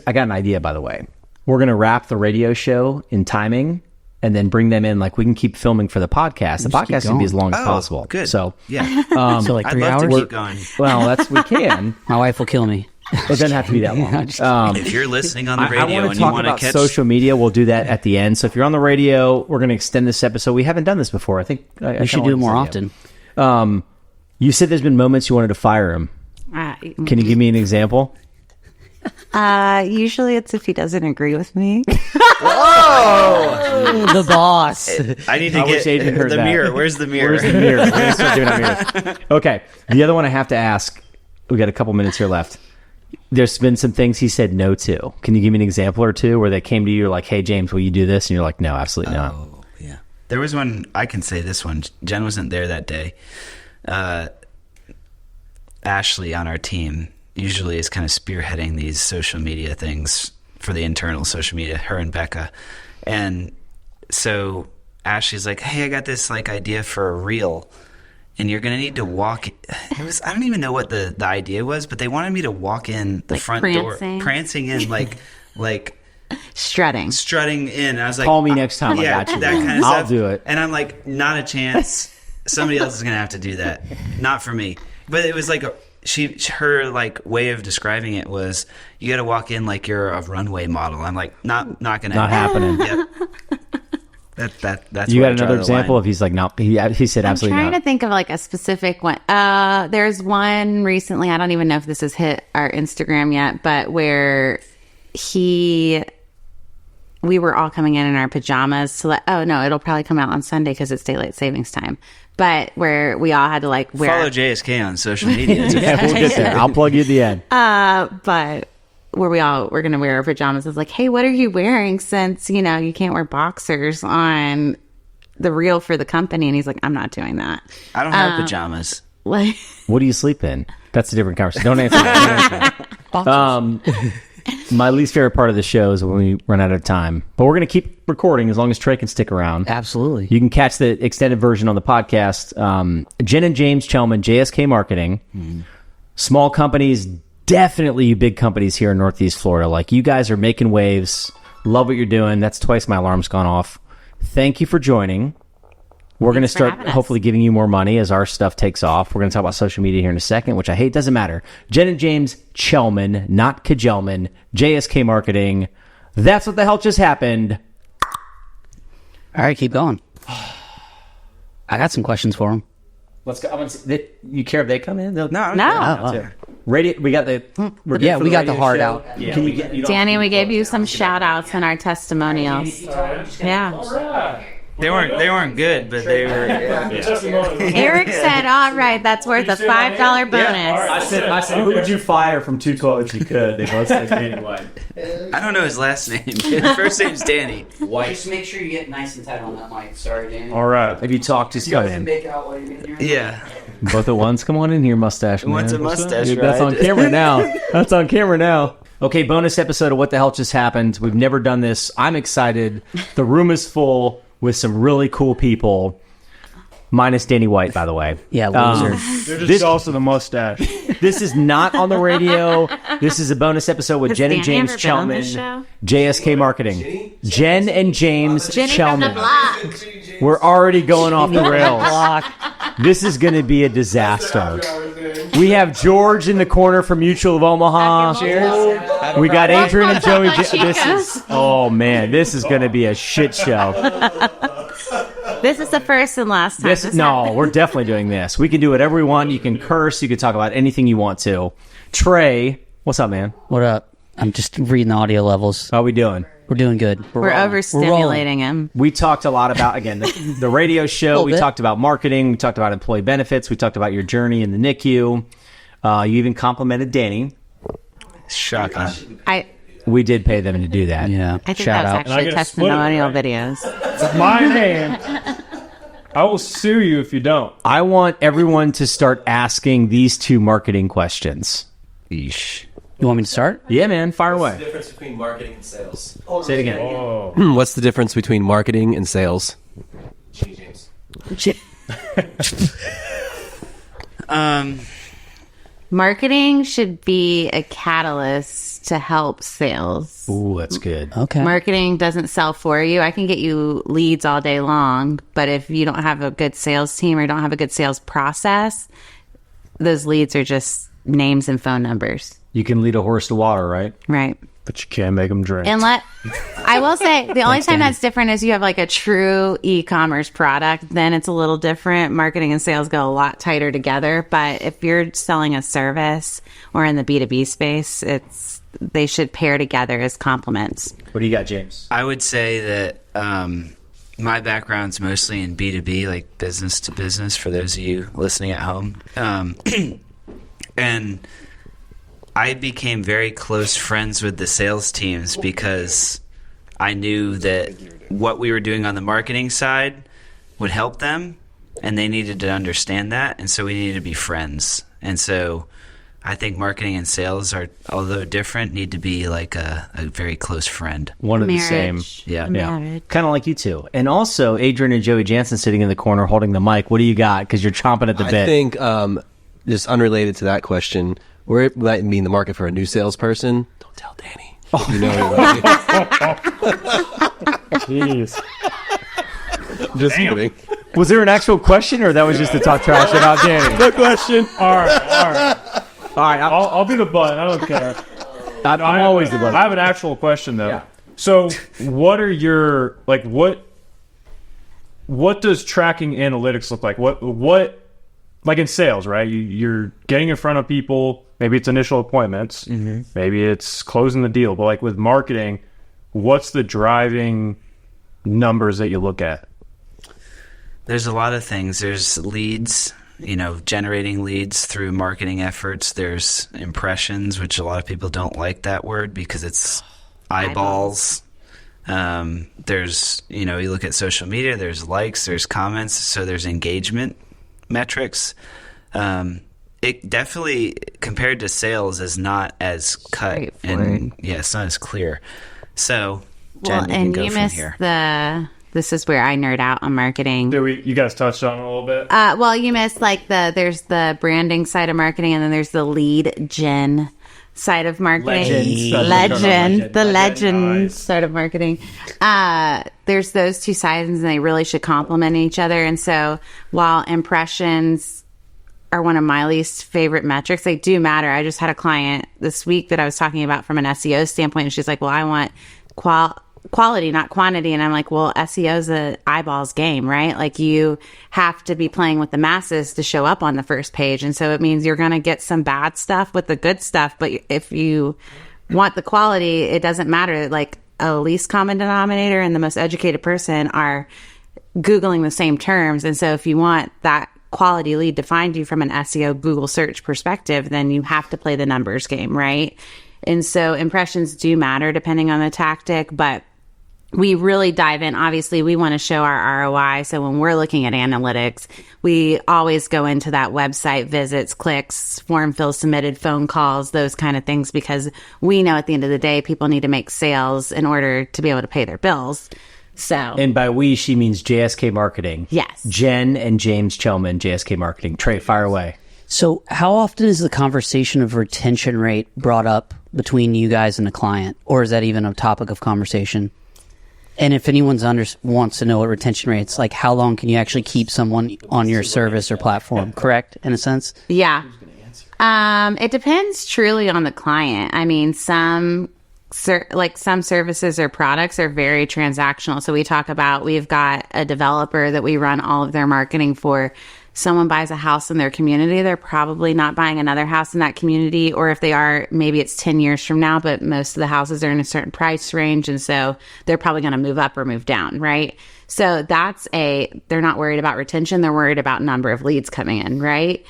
I got an idea, by the way. We're going to wrap the radio show in timing and then bring them in. Like we can keep filming for the podcast. The podcast can be as long as possible. Good. So, yeah. So like 3 I'd love hours? to keep going. well, we can. My wife will kill me. It doesn't have to be that long. If you're listening on the I radio want and to you talk want to about catch social media. We'll do that at the end. So if you're on the radio, we're going to extend this episode. We haven't done this before. I think We should do it more often. You said there's been moments you wanted to fire him. Can you give me an example? usually it's if he doesn't agree with me. The boss. I need to wish get Adrian heard the that. mirror. Where's the mirror? Where's the mirror? We're gonna start doing our mirrors. Okay. The other one I have to ask. We got a couple minutes here left. There's been some things he said no to. Can you give me an example or two where they came to you like, "Hey, James, will you do this?" And you're like, "No, absolutely not." Oh, yeah. There was one, I can say this one. Jen wasn't there that day. Ashley on our team usually is kind of spearheading these social media things for the internal social media, her and Becca. And so Ashley's like, "Hey, I got this like idea for a reel. And you're going to need to walk." It was, I don't even know what the idea was, but they wanted me to walk in the Like front prancing? door, prancing in like Strutting. strutting in. I was like, Call me next time. yeah, I got you. that kind of I'll stuff. do it. And I'm like, not a chance. Somebody else is going to have to do that. Not for me. But it was like her like way of describing it was, you got to walk in like you're a runway model. I'm like, not going to Not happening. Yep. That's You where got I draw another the example line. if he's like, no, he said I'm absolutely trying not. to think of like a specific one. There's one recently, I don't even know if this has hit our Instagram yet, but where we were all coming in our pajamas to it'll probably come out on Sunday because it's daylight savings time. But where we all had to like wear Follow JSK on social media. Yeah, we'll get there. I'll plug you at the end. but where we're going to wear our pajamas. It's like, hey, what are you wearing since, you can't wear boxers on the reel for the company? And he's like, I'm not doing that. I don't have pajamas. Like, What do you sleep in? That's a different conversation. Don't answer that. Don't answer that. My least favorite part of the show is when we run out of time. But we're going to keep recording as long as Trey can stick around. Absolutely. You can catch the extended version on the podcast. Jenn and James Chelman, JSK Marketing. Small companies, definitely you big companies here in Northeast Florida. Like, you guys are making waves. Love what you're doing. That's twice my alarm's gone off. Thank you for joining. We're going to for start having us. hopefully giving you more money as our stuff takes off. We're going to talk about social media here in a second, which I hate. Doesn't matter. Jenn and James Chelman, not Kajelman, JSK Marketing. That's what the hell just happened. All right, keep going. I got some questions for him. Let's go. You care if they come in? No. no. Radio. We got the. We're good Yeah, for we got radio the heart show? out. Yeah. Can you get? You don't- Danny, we gave you some shout outs in our testimonials. Yeah. They weren't good, but they were. Eric said, all right, that's worth a $5 bonus. I said, who would you fire from 212 if you could? They both said Danny White. I don't know his last name. His first name's Danny. Just make sure you get nice and tight on that mic. Sorry, Danny. All right. If you talk, just go in. Make out while you're getting here. Yeah. Both at once. Come on in here, mustache man. What's a mustache Dude, that's on ride? camera now. That's on camera now. Okay, bonus episode of What the Hell Just Happened. We've never done this. I'm excited. The room is full with some really cool people. minus Danny White, by the way. Yeah, loser. They're just This- jealous of the mustache. This is not on the radio. This is a bonus episode with Has Jen and Danny James ever been on Chelman, this show? JSK Marketing. Jen and James Jenny from the Chelman. block. We're already going off the rails. Block. This is going to be a disaster. We have George in the corner from Mutual of Omaha. Cheers. We got Adrian and Joey. Guacamole This is, oh man, this is going to be a shit show. This is the first and last time. No, we're definitely doing this. We can do whatever we want. You can curse. You can talk about anything you want to. Trey, what's up, man? What up? I'm just reading the audio levels. How we doing? We're doing good. We're overstimulating him. We talked a lot about, again, the radio show. We bit. talked about marketing. We talked about employee benefits. We talked about your journey in the NICU. You even complimented Danny. Shocking. We did pay them to do that. Yeah. I think Shout that was out. And I actually get a split, testimonial right? videos. My name. I will sue you if you don't. I want everyone to start asking these two marketing questions. Yeesh. You want me to start? Yeah, man. Fire away. Difference between marketing and sales. Say it again. Oh. What's the difference between marketing and sales? James. Marketing should be a catalyst to help sales. Ooh, that's good. Okay. Marketing doesn't sell for you. I can get you leads all day long, but if you don't have a good sales team or don't have a good sales process, those leads are just names and phone numbers. You can lead a horse to water, right? Right. But you can't make them drink. And I will say the only time that's different is you have like a true e-commerce product, then it's a little different. Marketing and sales go a lot tighter together. But if you're selling a service or in the B2B space, they should pair together as complements. What do you got, James? I would say that my background's mostly in B2B, like business to business, for those of you listening at home. And I became very close friends with the sales teams because I knew that what we were doing on the marketing side would help them, and they needed to understand that, and so we needed to be friends. And so I think marketing and sales are, although different, need to be like a very close friend. One of the same. Marriage. Yeah. Marriage. Kind of like you two. And also, Adrian and Joey Jansen sitting in the corner holding the mic. What do you got? Because you're chomping at the I bit. think, just unrelated to that question, where it might be in the market for a new salesperson, don't tell Danny. You know Jeez. Just kidding. Was there an actual question, or that was just to talk trash about Danny? No question. All right. All right, I'll be the butt. I don't care. I'm always the I buzzer. have an actual question though. Yeah. So, what are your what does tracking analytics look like? What like in sales, right? You're getting in front of people. Maybe it's initial appointments. Mm-hmm. Maybe it's closing the deal. But like with marketing, what's the driving numbers that you look at? There's a lot of things. There's leads, generating leads through marketing efforts. There's impressions, which a lot of people don't like that word because it's eyeballs. There's, you look at social media, there's likes, there's comments, so there's engagement metrics. It definitely, compared to sales, is not as cut and it's not as clear. So, Jen, you can go from here. This is where I nerd out on marketing. You guys touched on it a little bit. Well, you missed there's the branding side of marketing, and then there's the lead gen side of marketing. Legend Nice. side of marketing. There's those two sides, and they really should complement each other. And so, while impressions are one of my least favorite metrics, they do matter. I just had a client this week that I was talking about from an SEO standpoint, and she's like, "Well, I want quality, not quantity." And I'm like, well, SEO is a eyeballs game, right? Like you have to be playing with the masses to show up on the first page. And so it means you're going to get some bad stuff with the good stuff. But if you want the quality, it doesn't matter. Like a least common denominator and the most educated person are Googling the same terms. And so if you want that quality lead to find you from an SEO Google search perspective, then you have to play the numbers game, right? And so impressions do matter depending on the tactic, but we really dive in. Obviously, we want to show our ROI. So when we're looking at analytics, we always go into that website visits, clicks, form fills submitted, phone calls, those kind of things, because we know at the end of the day, people need to make sales in order to be able to pay their bills. So, And by we, she means JSK Marketing. yes. Jen and James Chelman, JSK Marketing. Trey, fire away. So how often is the conversation of retention rate brought up between you guys and a client? Or is that even a topic of conversation? And if anyone wants to know what retention rates, like how long can you actually keep someone on your service or platform, correct, in a sense? Yeah. It depends truly on the client. I mean, some services or products are very transactional. So we've got a developer that we run all of their marketing for. Someone buys a house in their community, they're probably not buying another house in that community. Or if they are, maybe it's 10 years from now, but most of the houses are in a certain price range. And so they're probably going to move up or move down, right? So they're not worried about retention. They're worried about number of leads coming in, right?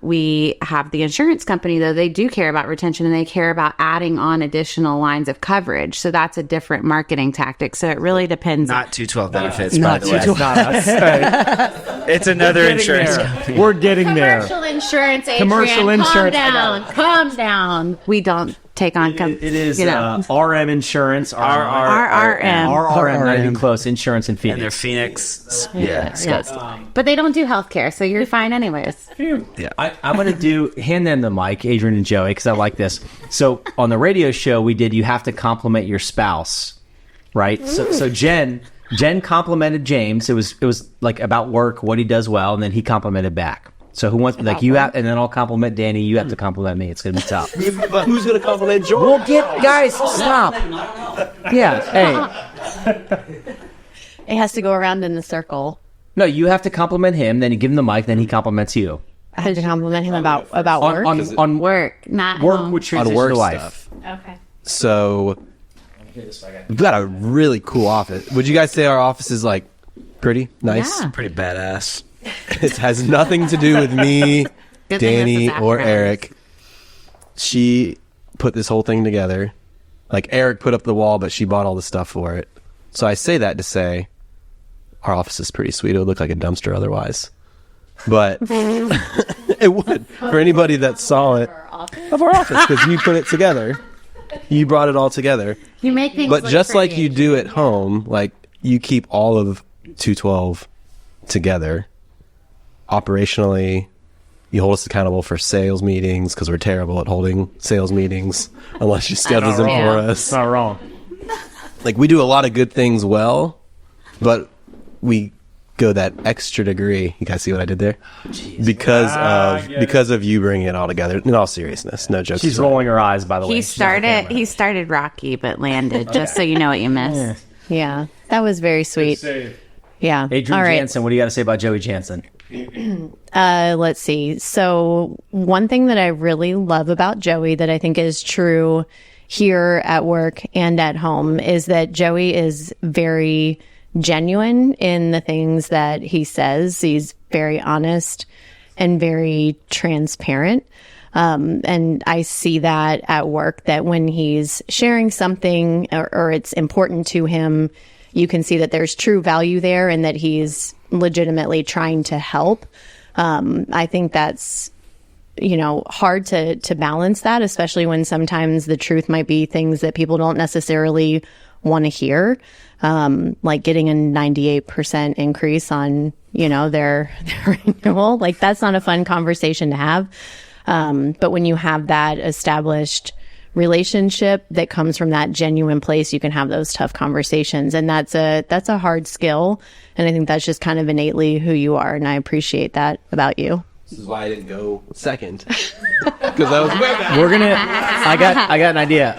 We have the insurance company, though. They do care about retention and they care about adding on additional lines of coverage. So that's a different marketing tactic. So it really depends. Not 212 benefits, by the way. It's not us. It's another insurance company. We're getting there. Commercial insurance, Adrian. Commercial insurance. Calm down. We don't take on. It is RM Insurance. RRM. RRM, not even close. Insurance in Phoenix. And they're Phoenix. Yeah. But they don't do healthcare, so you're fine anyways. Yeah. I'm going to hand them the mic, Adrian and Joey, because I like this. So on the radio show we did, you have to compliment your spouse, right? So Jen complimented James. It was like about work, what he does well, and then he complimented back. So who wants and then I'll compliment Danny. You have to compliment me. It's going to be tough. But who's going to compliment George? We'll get guys. Stop. Yeah. Hey. It has to go around in a circle. No, you have to compliment him. Then you give him the mic. Then he compliments you. I have to compliment him about work. On Work, not work, home. which transitions work to life. stuff. Okay. So we've got a really cool office. Would you guys say our office is like pretty nice? Yeah. Pretty badass. It has nothing to do with me, Good thing Danny, this is or after hours. Eric. She put this whole thing together. Like Eric put up the wall, but she bought all the stuff for it. So I say that to say our office is pretty sweet. It would look like a dumpster otherwise. But it would for anybody that saw it of our office because you put it together. You brought it all together. You make things But look just like pretty. you do at home, like you keep all of 212 together. Operationally, you hold us accountable for sales meetings because we're terrible at holding sales meetings unless you schedule them for us. It's not wrong. Like we do a lot of good things well, but we go that extra degree. You guys see what I did there? Because of you bringing it all together. In all seriousness, no jokes. She's aside. rolling her eyes. By the way, He started rocky, but landed. Just so you know what you missed. Yeah, that was very sweet. Yeah. Adrian All right. Jansen, what do you got to say about Joey Jansen? Let's see. So one thing that I really love about Joey that I think is true here at work and at home is that Joey is very genuine in the things that he says. He's very honest and very transparent. And I see that at work, that when he's sharing something or it's important to him, you can see that there's true value there and that he's legitimately trying to help. I think that's, hard to balance that, especially when sometimes the truth might be things that people don't necessarily want to hear. Like getting a 98% increase on, their renewal. Like that's not a fun conversation to have. But when you have that established relationship that comes from that genuine place, you can have those tough conversations. And that's a hard skill. And I think that's just kind of innately who you are. And I appreciate that about you. This is why I didn't go second. Because I was way back. We're gonna. I got an idea.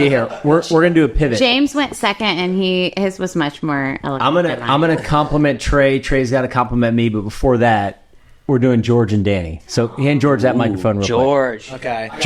Here. We're gonna do a pivot. James went second, and his was much more eloquent. I'm gonna compliment Trey. Trey's got to compliment me, but before that, we're doing George and Danny. So hand George that microphone real George. Okay. quick.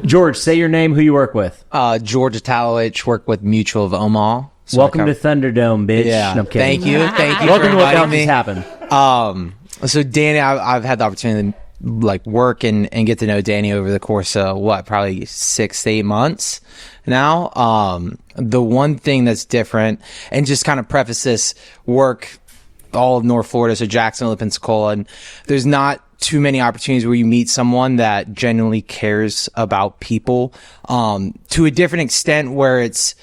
George, say your name, who you work with. George Italowicz, work with Mutual of Omaha. So Welcome to Thunderdome, bitch. Yeah. No, I'm kidding. Thank you. Thank you Welcome for to what the hell inviting just me. happened. So Danny, I've had the opportunity to work and get to know Danny over the course of probably 6 to 8 months now. The one thing that's different, and just kind of preface this, work all of North Florida, so Jacksonville, Pensacola, and there's not too many opportunities where you meet someone that genuinely cares about people, to a different extent where it's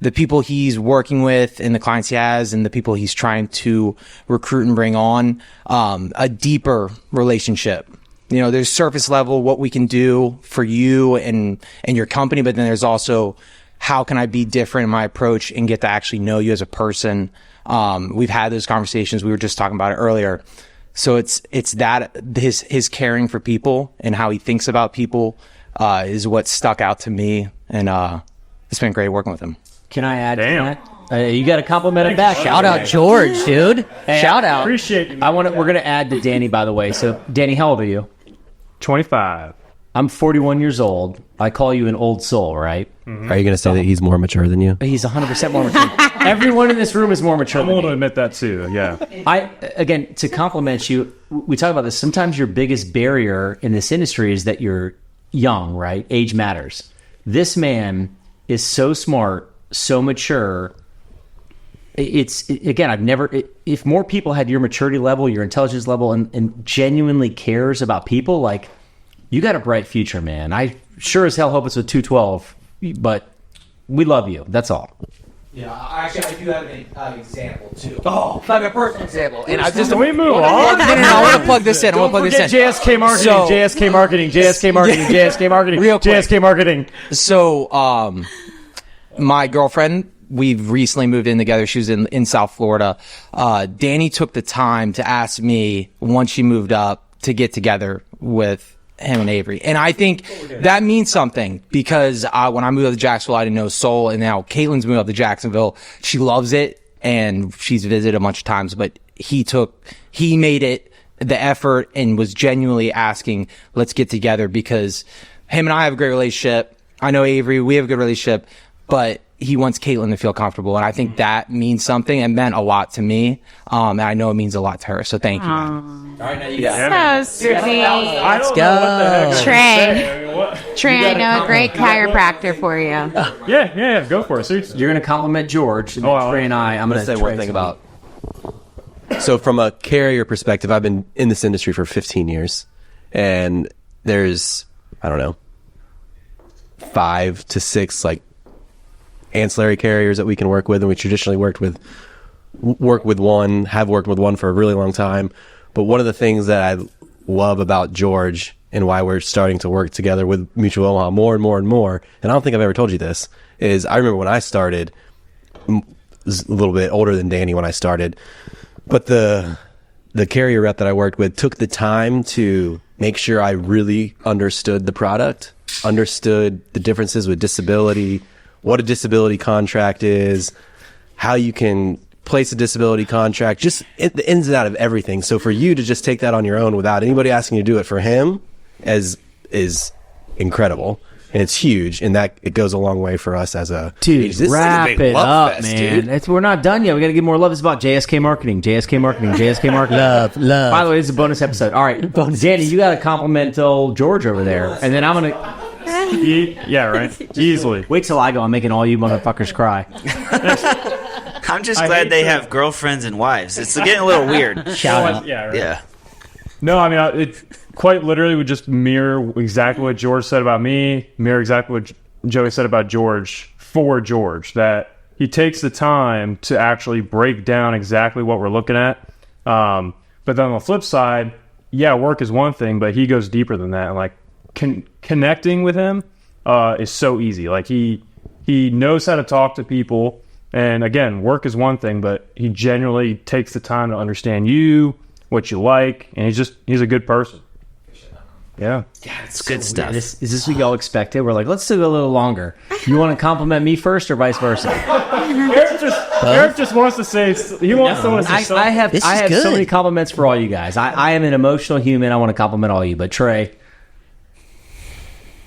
the people he's working with and the clients he has and the people he's trying to recruit and bring on, a deeper relationship. You know, there's surface level, what we can do for you and your company, but then there's also how can I be different in my approach and get to actually know you as a person. We've had those conversations. We were just talking about it earlier. So it's that his caring for people and how he thinks about people, is what stuck out to me. And, it's been great working with him. Can I add Damn. to that? You got to compliment it back. Shout out George, dude. Shout out. Appreciate you. We're going to add to Danny, by the way. So, Danny, how old are you? 25. I'm 41 years old. I call you an old soul, right? Are you going to say that he's more mature than you? He's 100% more mature. Everyone in this room is more mature I'm than willing to me. admit that too. Yeah. Again, to compliment you, we talk about this. Sometimes your biggest barrier in this industry is that you're young, right? Age matters. This man is so smart, so mature. If more people had your maturity level, your intelligence level, and genuinely cares about people, like, you got a bright future, man. I sure as hell hope it's with 212, but we love you. That's all. Yeah, actually, I do have an example too. Oh, I have a personal example, and I just Can we move on? No, I want to plug this in. Don't forget JSK Marketing, So- JSK Marketing, JSK Marketing, JSK Marketing, Real quick. JSK Marketing. So, my girlfriend, we've recently moved in together. She was in South Florida. Danny took the time to ask me once she moved up to get together with him and Avery. And I think that means something because when I moved up to Jacksonville, I didn't know Seoul. And now Caitlin's moved up to Jacksonville. She loves it and she's visited a bunch of times, but he made it the effort and was genuinely asking, let's get together because him and I have a great relationship. I know Avery, we have a good relationship, but he wants Caitlin to feel comfortable. And I think that means something and meant a lot to me. And I know it means a lot to her. So thank you. Man. So sweet. I don't go. know what the heck I should Trey. say. I mean, what? Trey, I know a great chiropractor for you. Yeah, go for it. Seriously. You're going to compliment George. And Oh, Trey and I'm going Let's say one thing about. So, from a carrier perspective, I've been in this industry for 15 years, and there's, I don't know, 5 to 6 like ancillary carriers that we can work with, and we traditionally work with one for a really long time. But one of the things that I love about George and why we're starting to work together with Mutual Omaha more and more and more, and I don't think I've ever told you this, is I remember when I started, was a little bit older than Danny when I started, but the carrier rep that I worked with took the time to make sure I really understood the product, understood the differences with disability, what a disability contract is, how you can place a disability contract, just the ins and out of everything. So for you to just take that on your own without anybody asking you to do it for him is incredible. And it's huge, and that it goes a long way for us as a Dude, this is a wrap big it love up, fest, man. dude. We're not done yet. We got to give more love. It's about JSK Marketing, JSK Marketing, JSK Marketing. Love. By the way, this is a bonus episode. All right, Danny, you got to compliment old George over there, and then I'm gonna Yeah, right. Easily. wait till I go. I'm making all you motherfuckers cry. I'm just I glad hate they to- have girlfriends and wives. It's getting a little weird. Shout out. Yeah, right. Yeah. No, I mean, it quite literally would just mirror exactly what George said about me, mirror exactly what Joey said about George for George, that he takes the time to actually break down exactly what we're looking at. But then on the flip side, yeah, work is one thing, but he goes deeper than that. And like connecting with him is so easy. Like he knows how to talk to people. And again, work is one thing, but he genuinely takes the time to understand you, what you like, and he's a good person. Yeah. It's good stuff. Is this what y'all expected? We're like, let's do it a little longer. You want to compliment me first or vice versa? Eric just wants to say he wants someone to say something. I have This is so good. many compliments for all you guys. I am an emotional human. I want to compliment all you. But Trey,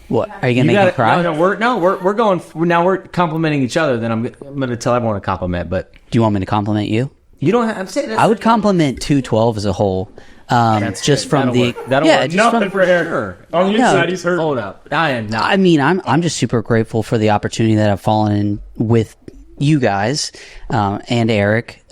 What? Are you gonna you make got me cry? we're going now. We're complimenting each other. Then I'm going to tell everyone to compliment. But Do you want me to compliment you? you don't have. I'm saying that. I would compliment 212 as a whole. Just from That'll the work. That'll yeah, work. just Nothing from for Eric. Sure. On the No. inside, he's hurt. Hold up. I am not. I mean, I'm just super grateful for the opportunity that I've fallen in with you guys and Eric,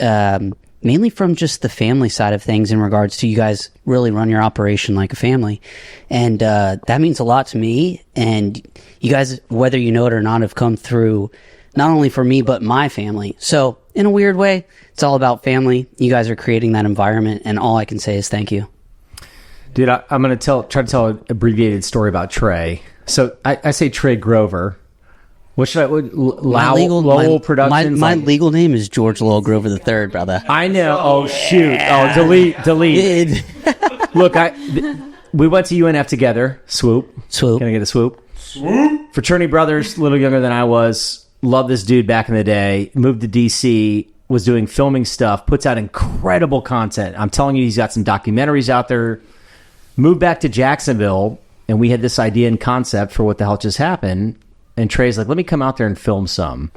mainly from just the family side of things in regards to you guys really run your operation like a family. And that means a lot to me. And you guys, whether you know it or not, have come through not only for me, but my family. So in a weird way, it's all about family. You guys are creating that environment, and all I can say is thank you. Dude, I'm going to try to tell an abbreviated story about Trey. So I say Trey Grover. What should I? Lowell Productions. My legal name is George Lowell Grover III, brother. I know. Oh shoot. Oh, delete. Look, we went to UNF together. Swoop. Can I get a swoop? Swoop. Fraternity brothers, a little younger than I was. Loved this dude back in the day. Moved to DC. Was doing filming stuff. Puts out incredible content. I'm telling you, he's got some documentaries out there. Moved back to Jacksonville, and we had this idea and concept for what the hell just happened. And Trey's like, let me come out there and film some.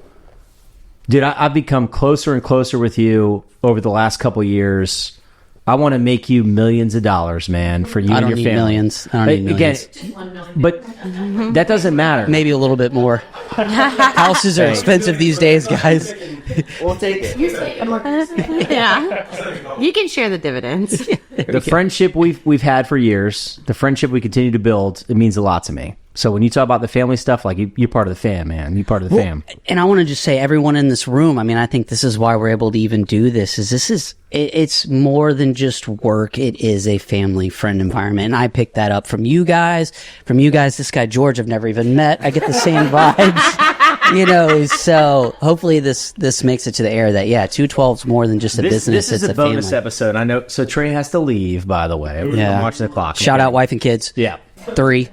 Dude, I've become closer and closer with you over the last couple of years. I want to make you millions of dollars, man, for you and your family. Millions. I don't need millions. Again, but that doesn't matter. Maybe a little bit more. Houses are expensive these days, guys. We'll take it. Yeah. You can share the dividends. The friendship we've had for years, the friendship we continue to build, it means a lot to me. So when you talk about the family stuff, like you're part of the fam, man. You're part of the fam. And I want to just say, everyone in this room, I mean, I think this is why we're able to even do this. It's more than just work. It is a family friend environment. And I picked that up from you guys. This guy George, I've never even met. I get the same vibes. So hopefully this makes it to the air that 212 is more than just a business. This is it's a bonus family. episode. I know. So Trey has to leave, by the way. I'm watching the clock. Shout out wife and kids. Yeah. 3.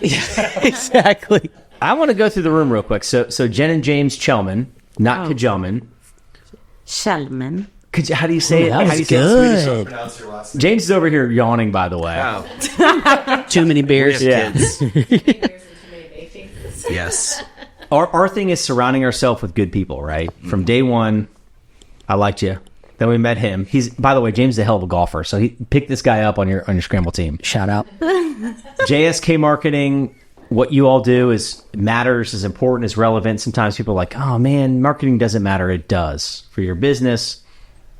Exactly. I want to go through the room real quick. So Jenn and James Chelman, not Kajelman. Shellman. How do you say it? That How do was you good. say it? James is over here yawning, by the way. Too many beers. Yeah. Yes. Our thing is surrounding ourselves with good people, right? From day one, I liked you. Then we met him. He's, by the way, James is a hell of a golfer. So he picked this guy up on your scramble team. Shout out. JSK Marketing, what you all do matters, is important, is relevant. Sometimes people are like, oh man, marketing doesn't matter. It does for your business.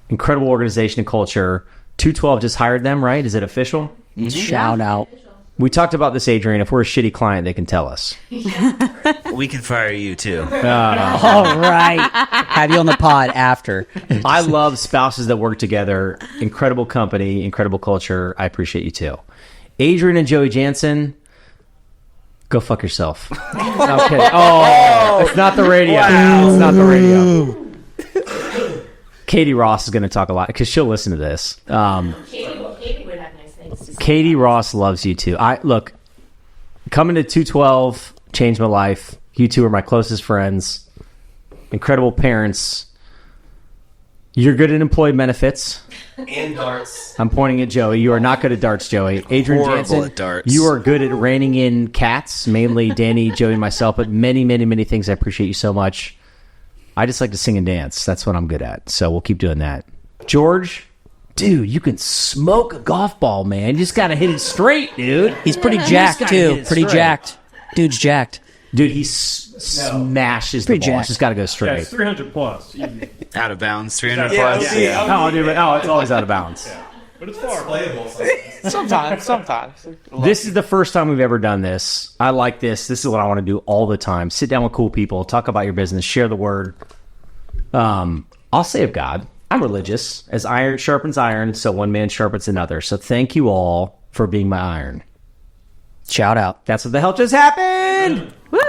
Incredible organization and culture. 212 just hired them, right? Is it official? Mm-hmm. Shout out. We talked about this, Adrian. If we're a shitty client, they can tell us. We can fire you too. All right. Have you on the pod after. I love spouses that work together. Incredible company, incredible culture. I appreciate you too. Adrian and Joey Jansen, go fuck yourself. Okay. Oh, it's not the radio. Wow. It's not the radio. Katie Ross is going to talk a lot because she'll listen to this. Katie would have nice things to say. Katie Ross loves you too. Look, coming to 212 changed my life. You two are my closest friends. Incredible parents. You're good at employee benefits. And darts. I'm pointing at Joey. You are not good at darts, Joey. Adrian Horrible Jansen, at darts. you are good at reining in cats, mainly Danny, Joey, and myself, but many, many, many things. I appreciate you so much. I just like to sing and dance. That's what I'm good at. So we'll keep doing that. George, dude, you can smoke a golf ball, man. You just got to hit it straight, dude. He's pretty You jacked, just gotta hit too. it Pretty straight. jacked. Dude's jacked. Dude, he smashes the Pretty ball. jacked. It's just got to go Yeah, straight. it's 300 plus. Out of bounds, 300 plus. Oh, dude, it's always out of bounds. But it's far. Sometimes. This is the first time we've ever done this. I like this. This is what I want to do all the time. Sit down with cool people, talk about your business, share the word. I'll say of God, I'm religious. As iron sharpens iron, so one man sharpens another. So thank you all for being my iron. Shout out. That's what the hell just happened. Woo!